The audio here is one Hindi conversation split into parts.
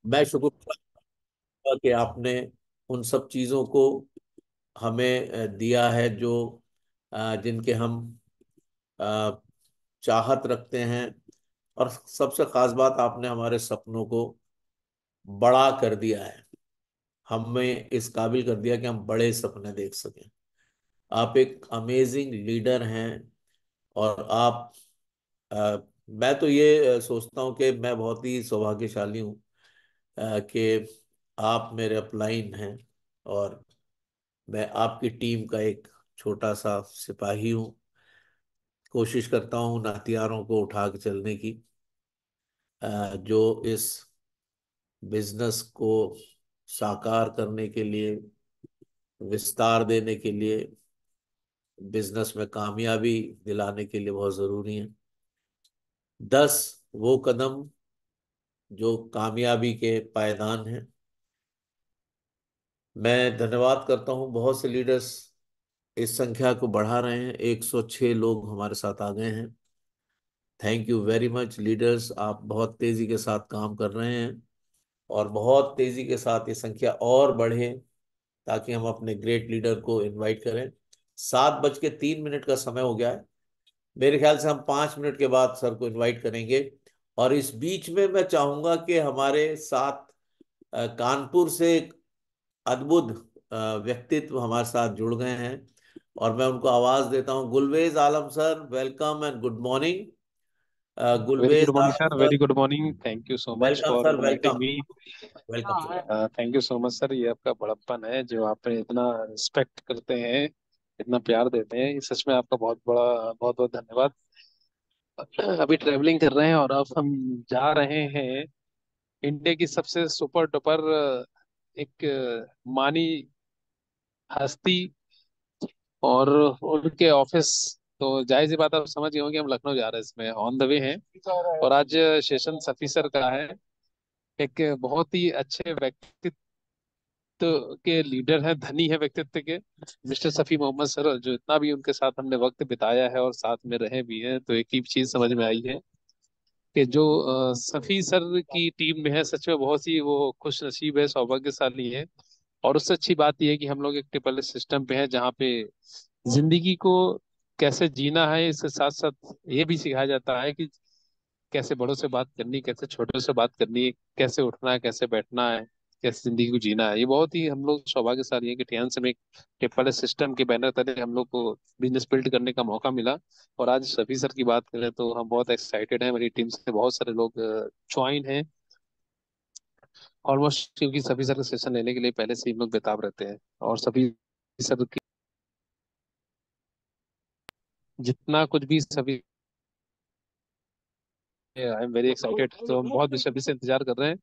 मैं शुक्र कि आपने उन सब चीज़ों को हमें दिया है जो जिनके हम अ, चाहत रखते हैं। और सबसे खास बात, आपने हमारे सपनों को बड़ा कर दिया है, हमें इस काबिल कर दिया कि हम बड़े सपने देख सकें। आप एक अमेजिंग लीडर हैं। और आप मैं तो ये सोचता हूँ कि मैं बहुत ही सौभाग्यशाली हूँ कि आप मेरे अपलाइन हैं, और मैं आपकी टीम का एक छोटा सा सिपाही हूँ। कोशिश करता हूँ उन हथियारों को उठा के चलने की जो इस बिजनेस को साकार करने के लिए, विस्तार देने के लिए, बिजनेस में कामयाबी दिलाने के लिए बहुत जरूरी है। 10 वो कदम जो कामयाबी के पायदान हैं। मैं धन्यवाद करता हूँ, बहुत से लीडर्स इस संख्या को बढ़ा रहे हैं, 106 लोग हमारे साथ आ गए हैं। Thank you very much leaders, आप बहुत तेजी के साथ काम कर रहे हैं, और बहुत तेजी के साथ ये संख्या और बढ़े, ताकि हम अपने ग्रेट लीडर को इनवाइट करें। 7:03 का समय हो गया है। मेरे ख्याल से हम 5 मिनट के बाद सर को इनवाइट करेंगे। और इस बीच में मैं चाहूंगा कि हमारे साथ कानपुर से एक अद्भुत व्यक्तित्व हमारे साथ जुड़ गए हैं, और मैं उनको आवाज देता हूं। Gulvez Alam sir, welcome and good morning. Very Gulvez good morning Alam sir, sir, very good morning. Thank you so much welcome for sir, inviting welcome. Me. Welcome sir. Thank you so much sir, ये आपका बड़प्पन है जो आप इतना रिस्पेक्ट करते हैं, इतना प्यार देते हैं, ये सच में आपका बहुत बड़ा, बहुत बहुत धन्यवाद। अभी ट्रेवलिंग कर रहे हैं और अब हम जा रहे हैं इंडिया की सबसे सुपर डुपर एक मानी हस्ती और उनके ऑफिस। तो जाहिर सी बात, आप समझ गए होंगे हम लखनऊ जा रहे हैं, इसमें ऑन द वे हैं। और आज सेशन सफी सर का है, एक बहुत ही अच्छे व्यक्तित्व के लीडर हैं, धनी है व्यक्तित्व के, मिस्टर सफी मोहम्मद सर। जो इतना भी उनके साथ हमने वक्त बिताया है और साथ में रहे भी हैं, तो एक ही चीज समझ में आई है कि जो सफी सर की टीम में है, सच में बहुत ही वो खुश नसीब है, सौभाग्यशाली है। और उससे अच्छी बात यह है कि हम लोग एक ट्रिपल सिस्टम पे है, जहाँ पे जिंदगी को कैसे जीना है, इसके साथ साथ ये भी सिखाया जाता है कि कैसे बड़ों से बात करनी, कैसे छोटों से बात करनी, कैसे उठना है, कैसे बैठना है, कैसे जिंदगी को जीना है। ये बहुत ही हम लोग सौभाग्यशाली हैं कि टियान में एक ट्रिपल सिस्टम के बैनर तले हम लोग को बिजनेस बिल्ड करने का मौका मिला। और आज सभी सर की बात करें तो हम बहुत एक्साइटेड हैं, मेरी टीम से बहुत सारे लोग ज्वाइन हैं ऑलमोस्ट, क्योंकि सभी सर का सेशन लेने के लिए पहले से ही हम लोग बेताब रहते हैं। और सभी सर की जितना कुछ भी सभी, आई एम वेरी एक्साइटेड, तो हम बहुत बेसब्री से इंतजार कर रहे हैं।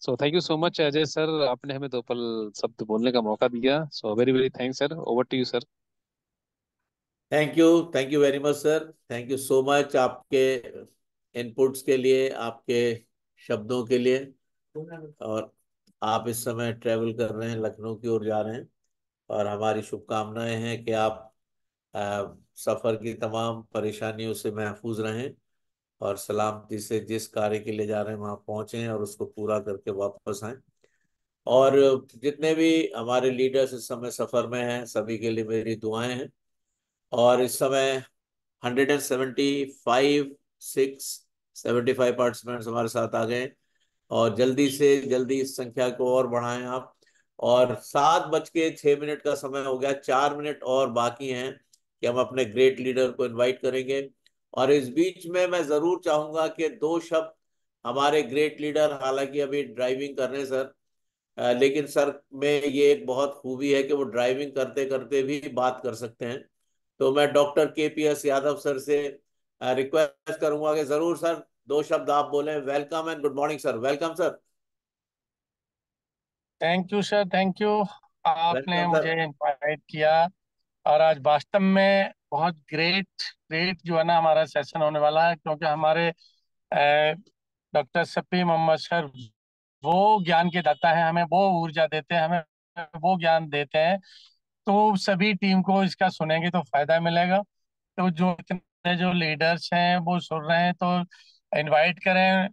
So thank you so much Ajay sir, आपने हमें 2 पल शब्द बोलने का मौका दिया। So very very thanks sir, over to you sir. Thank you very much sir, thank you so much आपके इनपुट्स के लिए, आपके शब्दों के लिए। और आप इस समय ट्रेवल कर रहे हैं, लखनऊ की ओर जा रहे हैं, और हमारी शुभकामनाएं हैं कि आप सफर की तमाम परेशानियों से महफूज रहें, और सलामती से जिस कार्य के लिए जा रहे हैं वहां पहुंचे, और उसको पूरा करके वापस आएं। और जितने भी हमारे लीडर्स इस समय सफर में हैं, सभी के लिए मेरी दुआएं हैं। और इस समय 175 पार्टिसिपेंट्स हमारे साथ आ गए, और जल्दी से जल्दी इस संख्या को और बढ़ाएं आप। और 7:06 का समय हो गया, 4 मिनट और बाकी हैं कि हम अपने ग्रेट लीडर को इनवाइट करेंगे। और इस बीच में मैं जरूर चाहूंगा कि 2 शब्द हमारे ग्रेट लीडर, हालांकि अभी ड्राइविंग कर रहे हैं सर, लेकिन सर में ये एक बहुत खूबी है कि वो ड्राइविंग करते करते भी बात कर सकते हैं। तो मैं डॉक्टर KPS यादव सर से रिक्वेस्ट करूंगा कि जरूर सर 2 शब्द आप बोलें। Welcome and good morning sir, welcome sir. Thank you sir, thank you. आपने वेलकम सर। मुझे इनवाइट किया और आज वास्तव में बहुत ग्रेट ग्रेट जो है ना हमारा सेशन होने वाला है, क्योंकि हमारे डॉक्टर शफी मोहम्मद सर वो ज्ञान के दाता है, हमें वो ऊर्जा देते हैं, हमें वो ज्ञान देते हैं। तो सभी टीम को इसका सुनेंगे तो फायदा मिलेगा। तो जो इतने जो लीडर्स हैं वो सुन रहे हैं, तो इनवाइट करें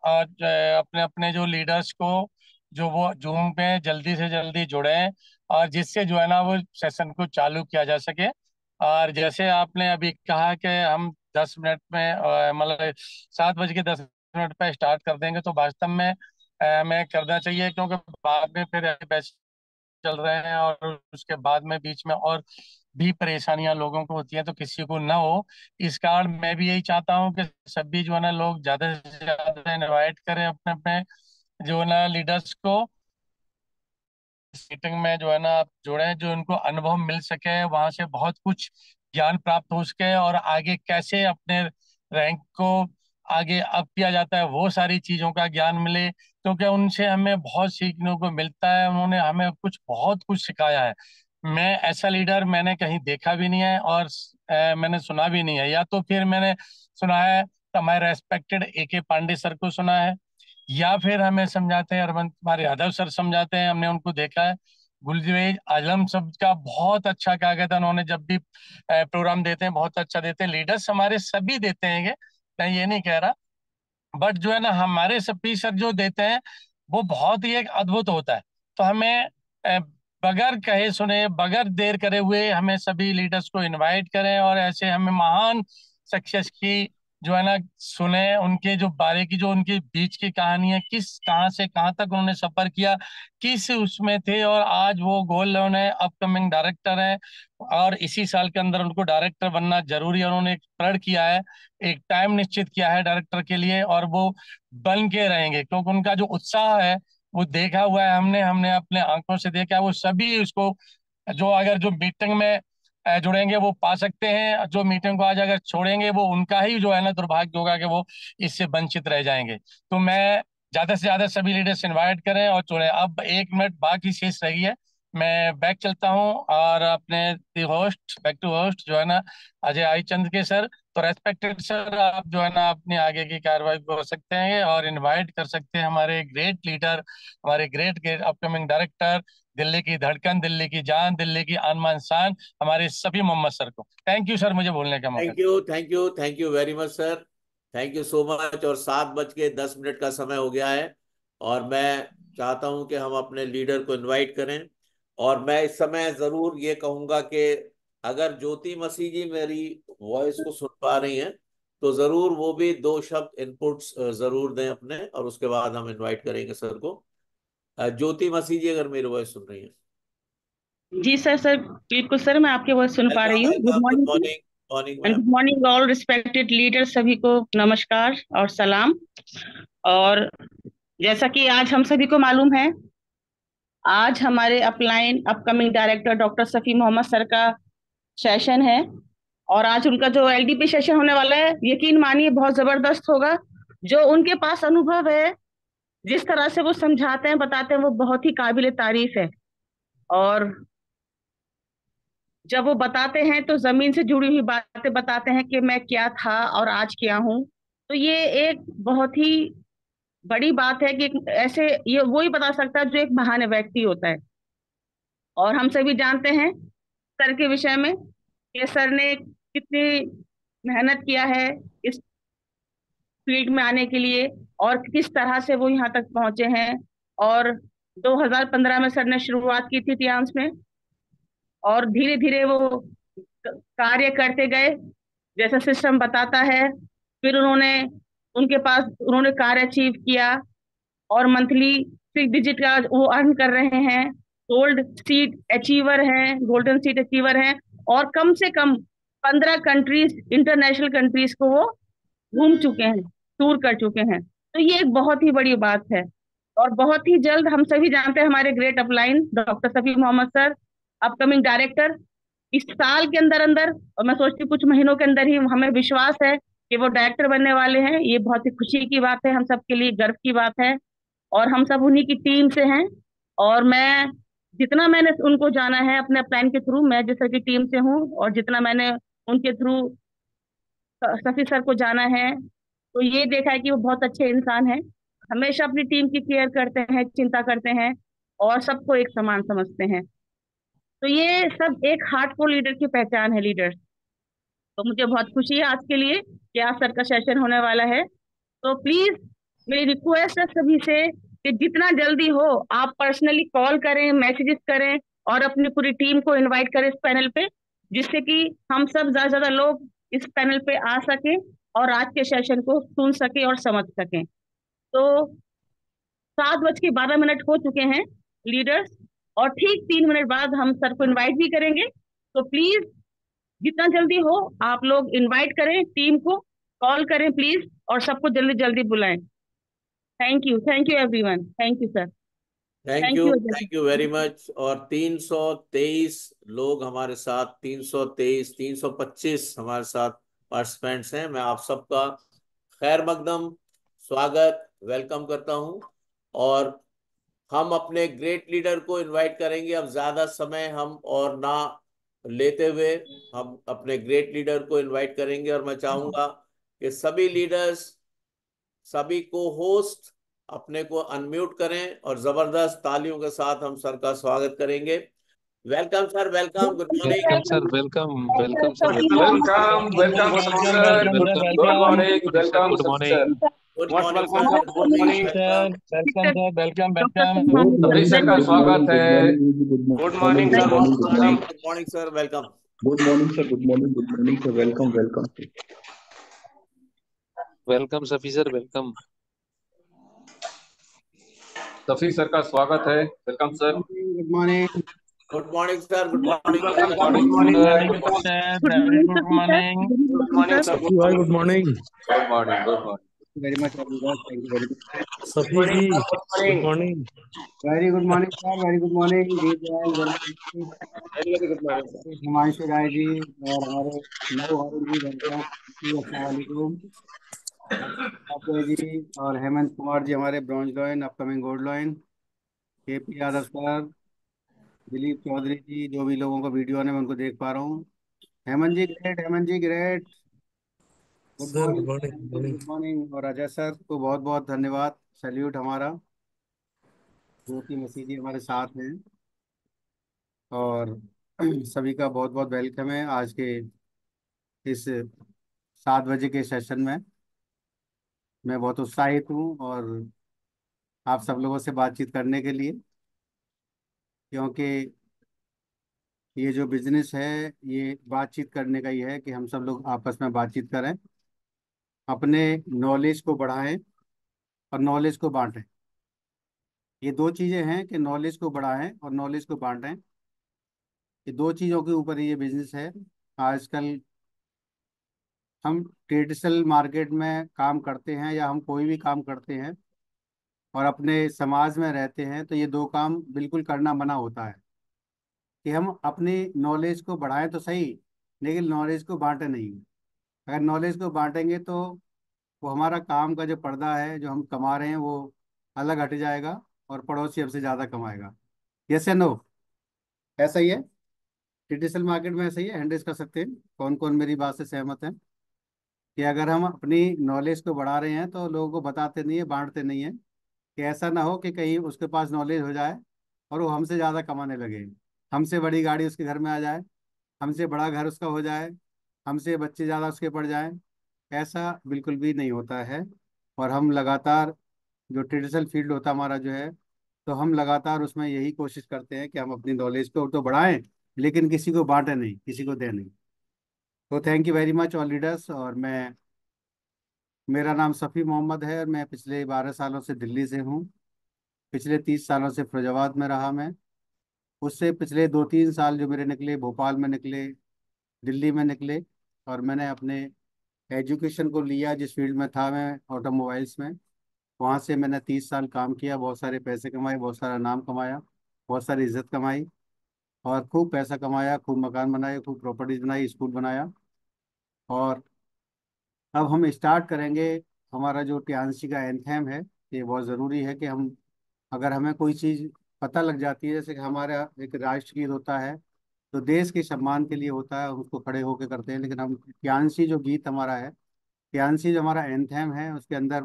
आज अपने अपने जो लीडर्स को, जो वो जूम पे जल्दी से जल्दी जुड़ें, और जिससे जो है ना वो सेशन को चालू किया जा सके। और जैसे आपने अभी कहा कि हम 10 मिनट में मतलब 7:10 पे स्टार्ट कर देंगे, तो वास्तव में हमें करना चाहिए, क्योंकि बाद में फिर बैच चल रहे हैं और उसके बाद में बीच में और भी परेशानियां लोगों को होती हैं, तो किसी को ना हो। इस कारण मैं भी यही चाहता हूँ कि सभी जो है ना लोग ज्यादा से ज्यादा इनवाइट करें अपने अपने जो है ना लीडर्स को। मीटिंग में जो है ना आप जुड़े, जो उनको अनुभव मिल सके, वहां से बहुत कुछ ज्ञान प्राप्त हो सके, और आगे कैसे अपने रैंक को आगे अप किया जाता है वो सारी चीजों का ज्ञान मिले, क्योंकि उनसे हमें बहुत सीखने को मिलता है। उन्होंने हमें बहुत कुछ सिखाया है। मैं ऐसा लीडर मैंने कहीं देखा भी नहीं है, और मैंने सुना भी नहीं है। या तो फिर मैंने सुना है तो हमारे रेस्पेक्टेड AK पांडे सर को सुना है, या फिर हमें समझाते हैं अरविंद कुमार यादव सर समझाते हैं, हमने उनको देखा है। गुलजवेज आलम सब का बहुत अच्छा क्या कहता है, उन्होंने जब भी प्रोग्राम देते हैं बहुत अच्छा देते हैं। लीडर्स हमारे सभी देते हैं ये, मैं ये नहीं कह रहा, बट जो है ना हमारे सपी सर जो देते हैं वो बहुत ही एक अद्भुत होता है। तो हमें बगैर कहे सुने, बगैर देर करे हुए, हमें सभी लीडर्स को इनवाइट करें, और ऐसे हमें महान सक्सेस की जो है ना सुने, उनके जो बारे की, जो उनके बीच की कहानी है, किस कहाँ से कहाँ तक उन्होंने सफर किया, किस उसमें थे, और आज वो गोल्ड लोन है, अपकमिंग डायरेक्टर है, और इसी साल के अंदर उनको डायरेक्टर बनना जरूरी है। उन्होंने एक प्रण किया है, एक टाइम निश्चित किया है डायरेक्टर के लिए, और वो बन के रहेंगे, क्योंकि उनका जो उत्साह है वो देखा हुआ है, हमने हमने अपने आंखों से देखा है। वो सभी उसको जो अगर जो मीटिंग में जुड़ेंगे वो पा सकते हैं, जो मीटिंग को आज अगर छोड़ेंगे वो उनका ही जो है ना दुर्भाग्य होगा कि वो इससे वंचित रह जाएंगे। तो मैं ज्यादा से ज्यादा सभी लीडर्स इनवाइट करें और चुनें। अब 1 मिनट बाकी शेष रही है, मैं बैक चलता हूँ, और अपने होस्ट बैक टू होस्ट जो है ना अजय आई चंद के सर। तो रेस्पेक्टेड सर, आप जो है ना अपनी आगे की कार्रवाई कर सकते हैं और इनवाइट कर सकते हैं हमारे ग्रेट लीडर, हमारे great great upcoming director, Delhi की धड़कन, दिल्ली की जान, दिल्ली की आन शान, हमारे सभी मोहम्मद सर को। थैंक यू सर मुझे बोलने का मौका थैंक दिया। You, thank you, thank you very much sir. Thank you so much. और 7:10 का समय हो गया है, और मैं चाहता हूं कि हम अपने लीडर को इनवाइट करें। और मैं इस समय जरूर ये कहूंगा कि अगर ज्योति मसीह जी मेरी वॉइस को सुन पा रही हैं, तो जरूर वो भी 2 शब्द इनपुट्स जरूर दें अपने, और उसके बाद हम इनवाइट करेंगे सर को। ज्योति मसीह जी अगर मेरी वॉइस सुन रही हैं। जी सर, सर बिल्कुल सर, मैं आपकी वॉइस सुन पा वेलकम, रही हूँ। Good welcome, good morning morning. Morning and ma'am. Good morning all respected leader, सभी को नमस्कार और सलाम। और जैसा कि आज हम सभी को मालूम है, आज हमारे upline upcoming director doctor Safi Mohammad sir का सेशन है। और आज उनका जो LDP सेशन होने वाला है, यकीन मानिए बहुत जबरदस्त होगा। जो उनके पास अनुभव है, जिस तरह से वो समझाते हैं बताते हैं, वो बहुत ही काबिले तारीफ है। और जब वो बताते हैं तो जमीन से जुड़ी हुई बातें बताते हैं कि मैं क्या था और आज क्या हूँ। तो ये एक बहुत ही बड़ी बात है कि ऐसे ये वो ही बता सकता है जो एक महान व्यक्ति होता है। और हम सभी जानते हैं सर के विषय में कि सर ने कितनी मेहनत किया है इस फील्ड में आने के लिए, और किस तरह से वो यहाँ तक पहुंचे हैं। और 2015 में सर ने शुरुआत की थी तियांस में, और धीरे धीरे वो कार्य करते गए जैसा सिस्टम बताता है। फिर उन्होंने कार्य अचीव किया, और मंथली 6 डिजिट का वो अर्न कर रहे हैं। गोल्डन सीट अचीवर हैं। और कम से कम 15 कंट्रीज, इंटरनेशनल कंट्रीज को वो घूम चुके हैं, टूर कर चुके हैं। तो ये एक बहुत ही बड़ी बात है। और बहुत ही जल्द हम सभी जानते हैं हमारे great upline doctor Safi Mohammad sir, upcoming director, इस साल के अंदर अंदर, और मैं सोचती हूँ कुछ महीनों के अंदर ही, हमें विश्वास है कि वो डायरेक्टर बनने वाले हैं। ये बहुत ही खुशी की बात है, हम सबके लिए गर्व की बात है। और हम सब उन्हीं की टीम से हैं। और मैं जितना मैंने उनको जाना है अपने प्लान के थ्रू, मैं जिस तरह की टीम से हूँ, और जितना मैंने उनके थ्रू सफी सर को जाना है, तो ये देखा है कि वो बहुत अच्छे इंसान हैं। हमेशा अपनी टीम की केयर करते हैं, चिंता करते हैं, और सबको एक समान समझते हैं। तो ये सब एक हार्टफुल लीडर की पहचान है, लीडर। तो मुझे बहुत खुशी है आज के लिए कि आज सर का सेशन होने वाला है। तो प्लीज मेरी रिक्वेस्ट है सभी से कि जितना जल्दी हो आप पर्सनली कॉल करें, मैसेजेस करें और अपनी पूरी टीम को इनवाइट करें इस पैनल पे, जिससे कि हम सब ज्यादा से ज्यादा लोग इस पैनल पे आ सकें और आज के सेशन को सुन सके और समझ सकें। तो 7:12 हो चुके हैं लीडर्स, और ठीक 3 मिनट बाद हम सर को इनवाइट भी करेंगे। तो प्लीज जितना जल्दी हो आप लोग इनवाइट करें, टीम को कॉल करें प्लीज, और सबको जल्दी जल्दी बुलाएं। Thank you everyone, thank you sir, thank you Ajay. Thank you very much. और 323 लोग हमारे साथ, 323, 325 हमारे साथ पार्टिसिपेंट्स हैं। मैं आप सबका खैर मकदम स्वागत, वेलकम करता हूं। और हम अपने ग्रेट लीडर को इनवाइट करेंगे। अब ज्यादा समय हम और ना लेते हुए हम अपने ग्रेट लीडर को इनवाइट करेंगे। और मैं चाहूंगा कि सभी लीडर्स, सभी को होस्ट अपने को अनम्यूट करें और जबरदस्त तालियों के साथ हम सर का स्वागत करेंगे। Welcome sir, welcome, good welcome morning. Sir, welcome. Welcome sir, welcome. Welcome, welcome, Safi welcome sir. Welcome sir, welcome, Good welcome. morning, sir, welcome, good Safi sir. Morning. Good Most morning welcome, sir, sir. Good Good morning, morning. Sir welcome. Welcome sir, welcome doctor welcome. सभी सर का स्वागत है. Good morning, sir. Most welcome. Good morning sir, welcome. Good morning, sir. Good morning. Good morning, sir. Welcome, welcome. Welcome Safi sir, welcome. Safi sir का स्वागत है. Welcome, sir. Good morning. Good morning sir, good morning, Welcome, sir. Welcome. Good morning, sir. Very Good good morning. Sir, good very morning good Safi sir, morning. Very good Good morning morning, sir. sir. Good Bhai, morning. good morning. Good morning. Good morning. Very much happy guys. Thank you very much. Good Safi morning, ji, sir. Good good morning. morning. Very good morning, sir. Very good morning. Deep well, very good. Very very good morning, sir. Himanshu Rai ji और हमारे नव हारून जी, वेलकम जी, अस्सलाम वालेकुम। अजय जी और हेमंत कुमार जी हमारे bronze lion, upcoming gold lion. KP Yadav sir, Dilip Chaudhary ji, जो भी लोगों को वीडियो ने मैं उनको देख पा रहा हूँ। Hemant ji great, Hemant ji great. Good Sir, good morning morning. Hemant Good ji, morning. Good morning. और अजय सर को बहुत बहुत धन्यवाद, सैल्यूट हमारा, जो कि मसीह जी हमारे साथ हैं। और सभी का बहुत बहुत वेलकम है आज के इस 7 बजे के सेशन में। मैं बहुत उत्साहित हूँ और आप सब लोगों से बातचीत करने के लिए, क्योंकि ये जो बिजनेस है ये बातचीत करने का ही है कि हम सब लोग आपस में बातचीत करें, अपने नॉलेज को बढ़ाएं और नॉलेज को बांटें। ये दो चीज़ें हैं कि नॉलेज को बढ़ाएं और नॉलेज को बांटें। ये दो चीज़ों के ऊपर ये बिजनेस है। आजकल हम ट्रेडिशनल मार्केट में काम करते हैं या हम कोई भी काम करते हैं और अपने समाज में रहते हैं, तो ये दो काम बिल्कुल करना मना होता है कि हम अपनी नॉलेज को बढ़ाएं तो सही, लेकिन नॉलेज को बांटें नहीं। अगर नॉलेज को बांटेंगे तो वो हमारा काम का जो पर्दा है जो हम कमा रहे हैं वो अलग हट जाएगा और पड़ोसी हमसे ज़्यादा कमाएगा। यस या नो? ऐसा ही है, ट्रेडिशनल मार्केट में ऐसा ही है। हैंडल्स कर सकते हैं कौन कौन मेरी बात से सहमत है कि अगर हम अपनी नॉलेज को बढ़ा रहे हैं तो लोगों को बताते नहीं है, बांटते नहीं है, कि ऐसा ना हो कि कहीं उसके पास नॉलेज हो जाए और वो हमसे ज़्यादा कमाने लगे, हमसे बड़ी गाड़ी उसके घर में आ जाए, हमसे बड़ा घर उसका हो जाए, हमसे बच्चे ज़्यादा उसके पड़ जाएं। ऐसा बिल्कुल भी नहीं होता है। और हम लगातार, जो ट्रेडिशनल फील्ड होता हमारा जो है, तो हम लगातार उसमें यही कोशिश करते हैं कि हम अपनी नॉलेज को तो बढ़ाएं, लेकिन किसी को बांटें नहीं, किसी को दें नहीं। तो thank you very much all leaders. और मेरा नाम सफ़ी मोहम्मद है और मैं पिछले 12 सालों से दिल्ली से हूँ। पिछले 30 सालों से फिरोजाबाद में रहा मैं। उससे पिछले 2-3 साल जो मेरे निकले भोपाल में निकले, दिल्ली में निकले। और मैंने अपने एजुकेशन को लिया, जिस फील्ड में था मैं ऑटोमोबाइल्स में, वहाँ से मैंने 30 साल काम किया, बहुत सारे पैसे कमाए, बहुत सारा नाम कमाया, बहुत सारी इज्जत कमाई और खूब पैसा कमाया, खूब मकान बनाए, खूब प्रॉपर्टीज बनाई, स्कूल बनाया। और अब हम स्टार्ट करेंगे हमारा जो टियान्सी का एंथम है। ये बहुत ज़रूरी है कि हम, अगर हमें कोई चीज़ पता लग जाती है, जैसे कि हमारा एक राष्ट्रगीत होता है तो देश के सम्मान के लिए होता है, हम उसको खड़े होकर करते हैं, लेकिन हम टियान्सी जो गीत हमारा है, टियान्सी जो हमारा एंथम है, उसके अंदर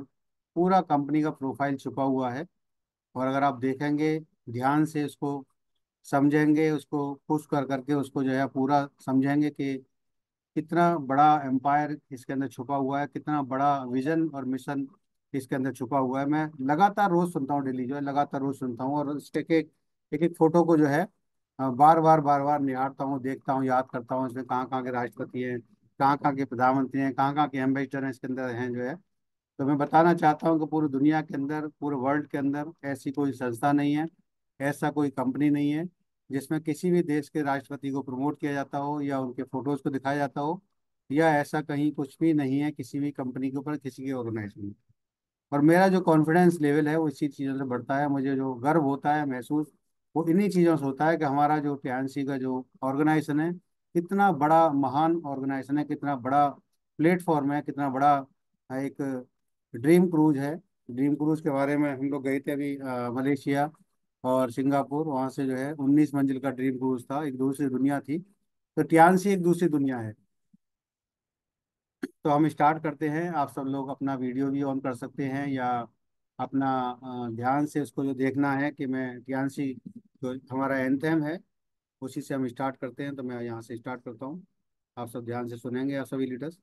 पूरा कंपनी का प्रोफाइल छुपा हुआ है। और अगर आप देखेंगे ध्यान से, उसको समझेंगे, उसको पुश कर करके उसको जो है पूरा समझेंगे कि कितना बड़ा एम्पायर इसके अंदर छुपा हुआ है, कितना बड़ा विजन और मिशन इसके अंदर छुपा हुआ है। मैं लगातार रोज सुनता हूँ, डेली जो है लगातार रोज सुनता हूँ, और इसके एक एक फोटो को जो है बार बार निहारता हूँ, देखता हूँ, याद करता हूँ इसमें कहाँ कहाँ के राष्ट्रपति हैं, कहाँ कहाँ के प्रधानमंत्री हैं, कहाँ कहाँ के एम्बेसडर हैं इसके अंदर हैं जो है। तो मैं बताना चाहता हूँ कि पूरी दुनिया के अंदर, पूरे वर्ल्ड के अंदर ऐसी कोई संस्था नहीं है, ऐसा कोई कंपनी नहीं है जिसमें किसी भी देश के राष्ट्रपति को प्रमोट किया जाता हो या उनके फोटोज को दिखाया जाता हो, या ऐसा कहीं कुछ भी नहीं है किसी भी कंपनी के ऊपर, किसी के ऑर्गेनाइजेशन में। और मेरा जो कॉन्फिडेंस लेवल है वो इसी चीज़ों से बढ़ता है। मुझे जो गर्व होता है महसूस, वो इन्हीं चीज़ों से होता है कि हमारा जो टीएनसी का जो ऑर्गेनाइजेशन है, कितना बड़ा महान ऑर्गेनाइजेशन है, कितना बड़ा प्लेटफॉर्म है, कितना बड़ा एक ड्रीम क्रूज है। ड्रीम क्रूज के बारे में हम लोग गए थे अभी मलेशिया और सिंगापुर, वहाँ से जो है 19 मंजिल का ड्रीम क्रूज था, एक दूसरी दुनिया थी। तो टियान्सी एक दूसरी दुनिया है। तो हम स्टार्ट करते हैं। आप सब लोग अपना वीडियो भी ऑन कर सकते हैं, या अपना ध्यान से उसको जो देखना है कि मैं टियान्सी जो हमारा एंथम है उसी से हम स्टार्ट करते हैं। तो मैं यहाँ से स्टार्ट करता हूँ, आप सब ध्यान से सुनेंगे, आप सभी लीडर्स।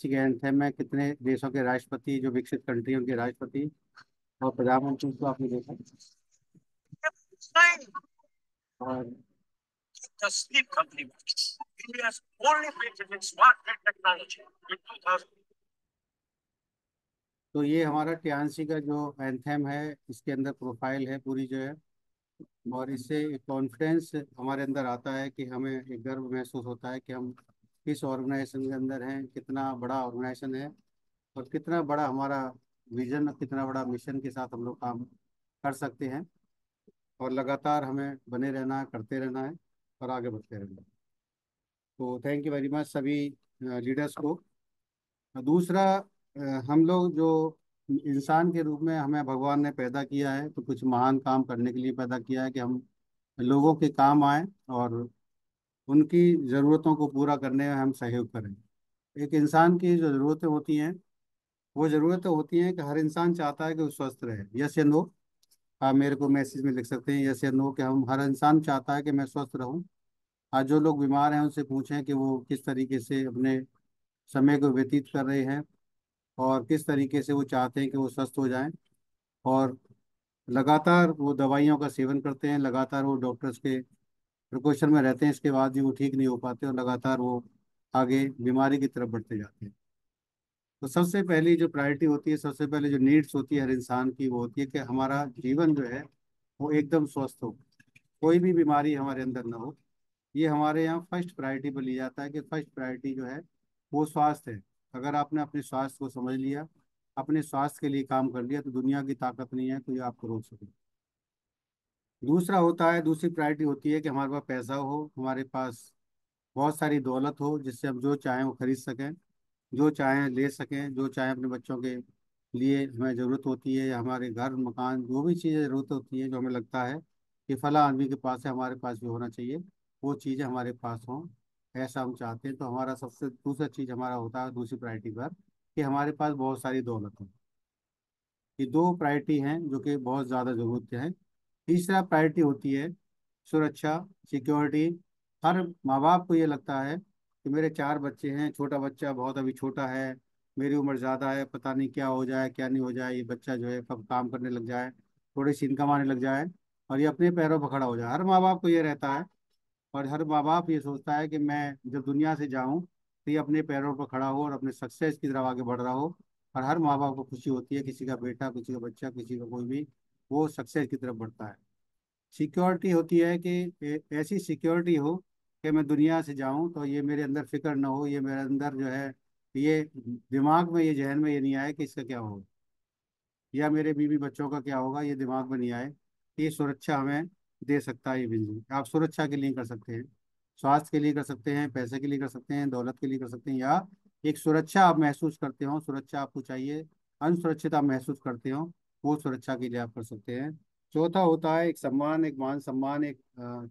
के एंथम में कितने देशों के राष्ट्रपति, जो विकसित कंट्री उनके राष्ट्रपति और प्रधानमंत्री को आपने देखा। और तो ये हमारा टियान्सी का जो एंथम है, इसके अंदर प्रोफाइल है पूरी जो है, और इससे एक कॉन्फिडेंस हमारे अंदर आता है कि हमें एक गर्व महसूस होता है कि हम किस ऑर्गेनाइजेशन के अंदर हैं, कितना बड़ा ऑर्गेनाइजेशन है और कितना बड़ा हमारा विजन, कितना बड़ा मिशन के साथ हम लोग काम कर सकते हैं। और लगातार हमें बने रहना है, करते रहना है और आगे बढ़ते रहना है। तो थैंक यू वेरी मच सभी लीडर्स को। दूसरा, हम लोग जो इंसान के रूप में हमें भगवान ने पैदा किया है, तो कुछ महान काम करने के लिए पैदा किया है कि हम लोगों के काम आए और उनकी ज़रूरतों को पूरा करने में हम सहयोग करें। एक इंसान की जो ज़रूरतें होती हैं, वो ज़रूरतें होती हैं कि हर इंसान चाहता है कि वो स्वस्थ रहे। यस या नो? आप मेरे को मैसेज में लिख सकते हैं यस या नो, कि हम हर इंसान चाहता है कि मैं स्वस्थ रहूं। आज जो लोग बीमार हैं उनसे पूछें कि वो किस तरीके से अपने समय को व्यतीत कर रहे हैं और किस तरीके से वो चाहते हैं कि वो स्वस्थ हो जाएं। और लगातार वो दवाइयों का सेवन करते हैं, लगातार वो डॉक्टर्स के प्रिकॉशन में रहते हैं, इसके बाद भी वो ठीक नहीं हो पाते और लगातार वो आगे बीमारी की तरफ बढ़ते जाते हैं। तो सबसे पहली जो प्रायोरिटी होती है, सबसे पहले जो नीड्स होती है हर इंसान की, वो होती है कि हमारा जीवन जो है वो एकदम स्वस्थ हो, कोई भी बीमारी हमारे अंदर ना हो। ये हमारे यहाँ फर्स्ट प्रायोरिटी पर लिया जाता है कि फर्स्ट प्रायोरिटी जो है वो स्वास्थ्य है। अगर आपने अपने स्वास्थ्य को समझ लिया, अपने स्वास्थ्य के लिए काम कर लिया, तो दुनिया की ताकत नहीं है कोई आपको रोक सके। दूसरा होता है, दूसरी प्रायोरिटी होती है कि हमारे पास पैसा हो, हमारे पास बहुत सारी दौलत हो, जिससे हम जो चाहें वो खरीद सकें, जो चाहें ले सकें, जो चाहें अपने बच्चों के लिए हमें ज़रूरत होती है, या हमारे घर मकान जो भी चीज़ें ज़रूरत होती है, जो हमें लगता है कि फला आदमी के पास है, हमारे पास भी होना चाहिए, वो चीज़ें हमारे पास हों, ऐसा हम चाहते हैं। तो हमारा सबसे दूसरा चीज़ हमारा होता है दूसरी प्रायोरिटी पर, कि हमारे पास बहुत सारी दौलत हो। ये दो प्रायोरिटी हैं जो कि बहुत ज़्यादा ज़रूरत है। तीसरा प्रायोरिटी होती है सुरक्षा, सिक्योरिटी। हर माँ बाप को ये लगता है कि मेरे चार बच्चे हैं, छोटा बच्चा बहुत अभी छोटा है, मेरी उम्र ज़्यादा है, पता नहीं क्या हो जाए क्या नहीं हो जाए, ये बच्चा जो है कब काम करने लग जाए, थोड़ी सी इनकम आने लग जाए और ये अपने पैरों पर खड़ा हो जाए। हर माँ बाप को ये रहता है, और हर माँ बाप ये सोचता है कि मैं जब दुनिया से जाऊं तो ये अपने पैरों पर खड़ा हो और अपने सक्सेस की तरफ आगे बढ़ रहा हो। और हर माँ बाप को खुशी होती है किसी का बेटा, किसी का बच्चा, किसी का कोई भी वो सक्सेस की तरफ बढ़ता है। सिक्योरिटी होती है कि ऐसी सिक्योरिटी हो कि मैं दुनिया से जाऊं तो ये मेरे अंदर फिक्र ना हो, ये मेरे अंदर जो है ये दिमाग में, ये जहन में ये नहीं आए कि इसका क्या होगा या मेरे बीवी बच्चों का क्या होगा, ये दिमाग में नहीं आए। ये सुरक्षा हमें दे सकता है ये बिजली। आप सुरक्षा के लिए कर सकते हैं, स्वास्थ्य के लिए कर सकते हैं, पैसे के लिए कर सकते हैं, दौलत के लिए कर सकते हैं, या एक सुरक्षा आप महसूस करते हो, सुरक्षा आपको चाहिए, अनसुरक्षित आप महसूस करते हो, वो सुरक्षा के लिए आप कर सकते हैं। चौथा होता है एक सम्मान, एक मान सम्मान। एक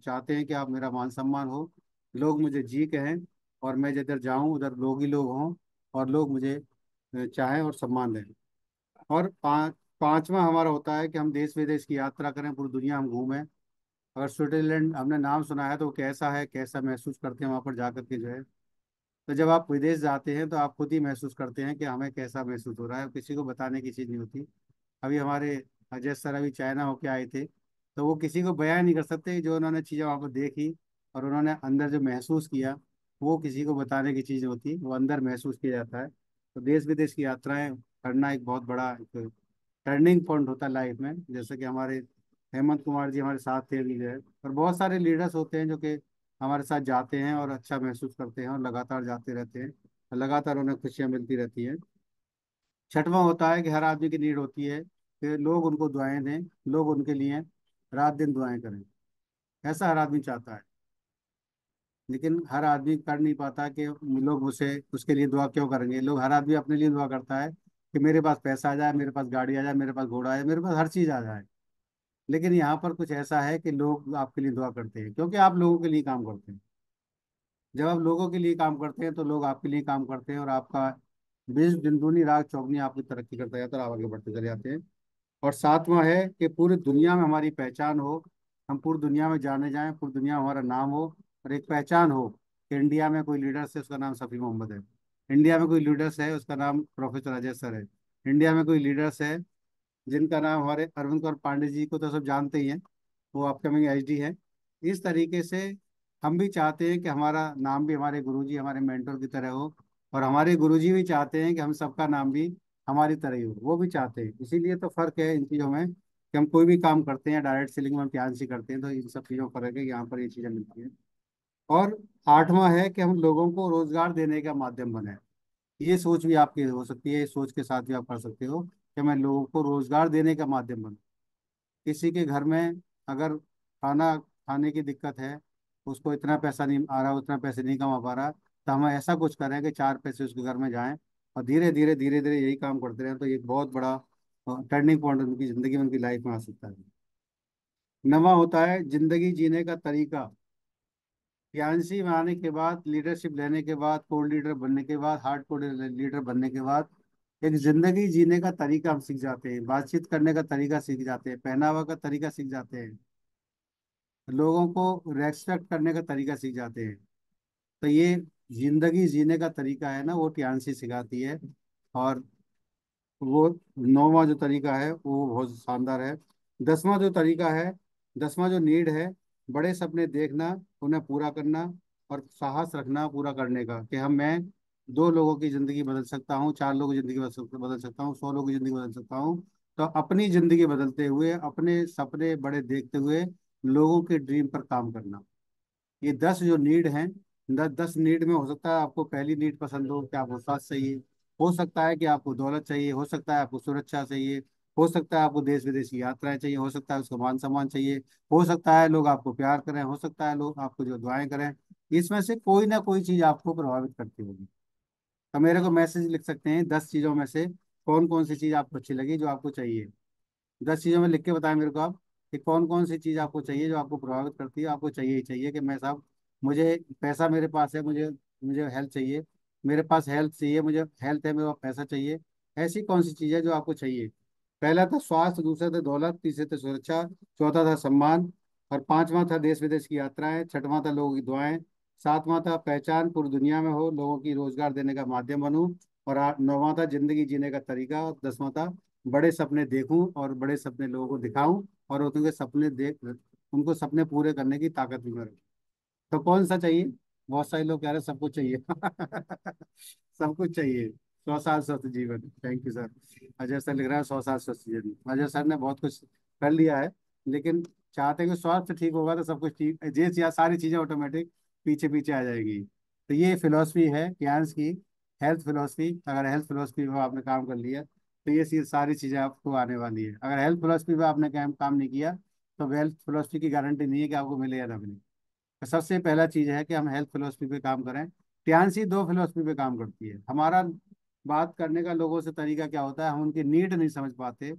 चाहते हैं कि आप मेरा मान सम्मान हो, लोग मुझे जी कहें और मैं जिधर जाऊं उधर लोग ही लोग हों और लोग मुझे चाहें और सम्मान दें। और पांचवा हमारा होता है कि हम देश विदेश की यात्रा करें, पूरी दुनिया हम घूमें। अगर स्विट्जरलैंड हमने नाम सुना है तो वो कैसा है, कैसा महसूस करते हैं वहाँ पर जा करके जो है। तो जब आप विदेश जाते हैं तो आप खुद ही महसूस करते हैं कि हमें कैसा महसूस हो रहा है, किसी को बताने की चीज़ नहीं होती। अभी हमारे अजय सर अभी चाइना होके आए थे, तो वो किसी को बयान नहीं कर सकते जो उन्होंने चीज़ें वहाँ पर देखी और उन्होंने अंदर जो महसूस किया, वो किसी को बताने की चीज़ होती, वो अंदर महसूस किया जाता है। तो देश विदेश की यात्राएं करना एक बहुत बड़ा एक टर्निंग पॉइंट होता है लाइफ में। जैसे कि हमारे हेमंत कुमार जी हमारे साथ थे अभी जो है, और बहुत सारे लीडर्स होते हैं जो कि हमारे साथ जाते हैं और अच्छा महसूस करते हैं और लगातार जाते रहते हैं और लगातार उन्हें खुशियाँ मिलती रहती हैं। छठवां होता है कि हर आदमी की नीड होती है कि लोग उनको दुआएं दें, लोग उनके लिए रात दिन दुआएं करें। ऐसा हर आदमी चाहता है, लेकिन हर आदमी कर नहीं पाता कि लोग उसे उसके लिए दुआ क्यों करेंगे। लोग, हर आदमी अपने लिए दुआ करता है कि मेरे पास पैसा आ जाए, मेरे पास गाड़ी आ जाए, मेरे पास घोड़ा आ जाए, मेरे पास हर चीज़ आ जाए। लेकिन यहाँ पर कुछ ऐसा है कि लोग आपके लिए दुआ करते हैं क्योंकि आप लोगों के लिए काम करते हैं। जब आप लोगों के लिए काम करते हैं तो लोग आपके लिए काम करते हैं और आपका बीस दिन दूनी रात चौगनी आपकी तरक्की करता जाता है और आप आगे बढ़ते चले जाते हैं। और सातवां है कि पूरी दुनिया में हमारी पहचान हो, हम पूरी दुनिया में जाने जाएं, पूरी दुनिया में हमारा नाम हो और एक पहचान हो कि इंडिया में कोई लीडर से उसका नाम सफ़ी मोहम्मद है। इंडिया में कोई लीडर्स है, उसका नाम प्रोफेसर अजय सर है। इंडिया में कोई लीडर्स है जिनका नाम, हमारे अरविंद कौर पांडे जी को तो सब जानते ही हैं, वो अपकमिंग एचडी है। इस तरीके से हम भी चाहते हैं कि हमारा नाम भी हमारे गुरुजी, हमारे मेंटर की तरह हो, और हमारे गुरुजी भी चाहते हैं कि हम सबका नाम भी हमारी तरह ही हो, वो भी चाहते हैं। इसीलिए तो फर्क है इन चीज़ों में कि हम कोई भी काम करते हैं डायरेक्ट सेलिंग में हम ध्यान से करते हैं, तो इन सब चीज़ों का फर्क है कि यहाँ पर ये चीज़ें मिलती हैं। और आठवां है कि हम लोगों को रोजगार देने का माध्यम बने। ये सोच भी आपकी हो सकती है, इस सोच के साथ भी आप कर सकते हो कि मैं लोगों को रोजगार देने का माध्यम बनूं। किसी के घर में अगर खाना खाने की दिक्कत है, उसको इतना पैसा नहीं आ रहा, उतना पैसे नहीं कमा पा रहा, तो हम ऐसा कुछ करें कि चार पैसे उसके घर में जाएं, और धीरे धीरे यही काम करते रहें, तो एक बहुत बड़ा टर्निंग पॉइंट उनकी जिंदगी में, उनकी लाइफ में आ सकता है। नवा होता है जिंदगी जीने का तरीका। पीएनसी में आने के बाद, लीडरशिप लेने के बाद, कोर लीडर बनने के बाद, हार्ड कोर लीडर बनने के बाद, एक जिंदगी जीने का तरीका हम सीख जाते हैं, बातचीत करने का तरीका सीख जाते हैं, पहनावा का तरीका सीख जाते हैं, लोगों को रेस्पेक्ट करने का तरीका सीख जाते हैं। तो ये जिंदगी जीने का तरीका है ना, वो टियानसी सिखाती है। और वो नौवां जो तरीका है वो बहुत शानदार है। 10वां जो तरीका है, 10वां जो नीड है, बड़े सपने देखना, उन्हें पूरा करना, और साहस रखना पूरा करने का, कि मैं 2 लोगों की जिंदगी बदल सकता हूँ, 4 लोगों की जिंदगी बदल सकता हूँ, 100 लोगों की जिंदगी बदल सकता हूँ। तो अपनी जिंदगी बदलते हुए, अपने सपने बड़े देखते हुए, लोगों के ड्रीम पर काम करना। ये 10 जो नीड हैं, 10 नीड में हो सकता है आपको पहली नीड पसंद हो कि आपको स्वास्थ्य चाहिए, हो सकता है कि आपको दौलत चाहिए, हो सकता है आपको सुरक्षा चाहिए, हो सकता है आपको देश विदेश की यात्राएं चाहिए, हो सकता है उसको मान सम्मान चाहिए, हो सकता है लोग आपको प्यार करें, हो सकता है लोग आपको जो दुआएं करें। इसमें से कोई ना कोई चीज आपको प्रभावित करती होगी। तो मेरे को मैसेज लिख सकते हैं 10 चीजों में से कौन कौन सी चीज आपको अच्छी लगी, जो आपको चाहिए। 10 चीजों में लिख के बताएं मेरे को आप कि कौन कौन सी चीज आपको चाहिए, जो आपको प्रभावित करती है, आपको चाहिए ही चाहिए कि मैं साहब, मुझे पैसा मेरे पास है, मुझे मुझे हेल्थ चाहिए, मेरे पास हेल्थ चाहिए, मुझे हेल्थ है, मेरे पास पैसा चाहिए। ऐसी कौन सी चीज है जो आपको चाहिए? पहला था स्वास्थ्य, दूसरा था दौलत, तीसरे थे सुरक्षा, चौथा था सम्मान, और पांचवा था देश विदेश की यात्राएं, छठवां था लोगों की दुआएं, सातवां था पहचान पूरी दुनिया में हो, लोगों की रोजगार देने का माध्यम बनूं, और नौवां था जिंदगी जीने का तरीका, और 10वां था बड़े सपने देखूं और बड़े सपने लोगों को दिखाऊं, और उनके सपने देख, उनको सपने पूरे करने की ताकत भी मेरे। तो कौन सा चाहिए? बहुत सारे लोग कह रहे हैं सब कुछ चाहिए। सब कुछ चाहिए। 100 साल स्वस्थ जीवन, thank you sir. Ajay sir लिख रहा है 100 साल स्वस्थ जीवन। अजय सर ने बहुत कुछ कर लिया है, लेकिन चाहते हैं कि स्वास्थ्य ठीक होगा तो सब कुछ ठीक, ये सारी चीजें ऑटोमेटिक पीछे पीछे आ जाएगी। तो ये फिलॉसफी है फ्रांस की, हेल्थ फिलॉसफी। अगर हेल्थ फिलॉसफी में आपने काम कर लिया, तो ये सारी चीजें आपको आने वाली है। अगर हेल्थ फिलॉसफी पे आपने काम नहीं किया, तो वेल्थ फिलॉसफी की गारंटी नहीं है कि आपको मिले या ना मिले। तो सबसे पहला चीज है कि हम हेल्थ फिलोसफी पे काम करें। टियानसी 2 फिलोसफी पे काम करती है। हमारा बात करने का लोगों से तरीका क्या होता है, हम उनकी नीड नहीं समझ पाते।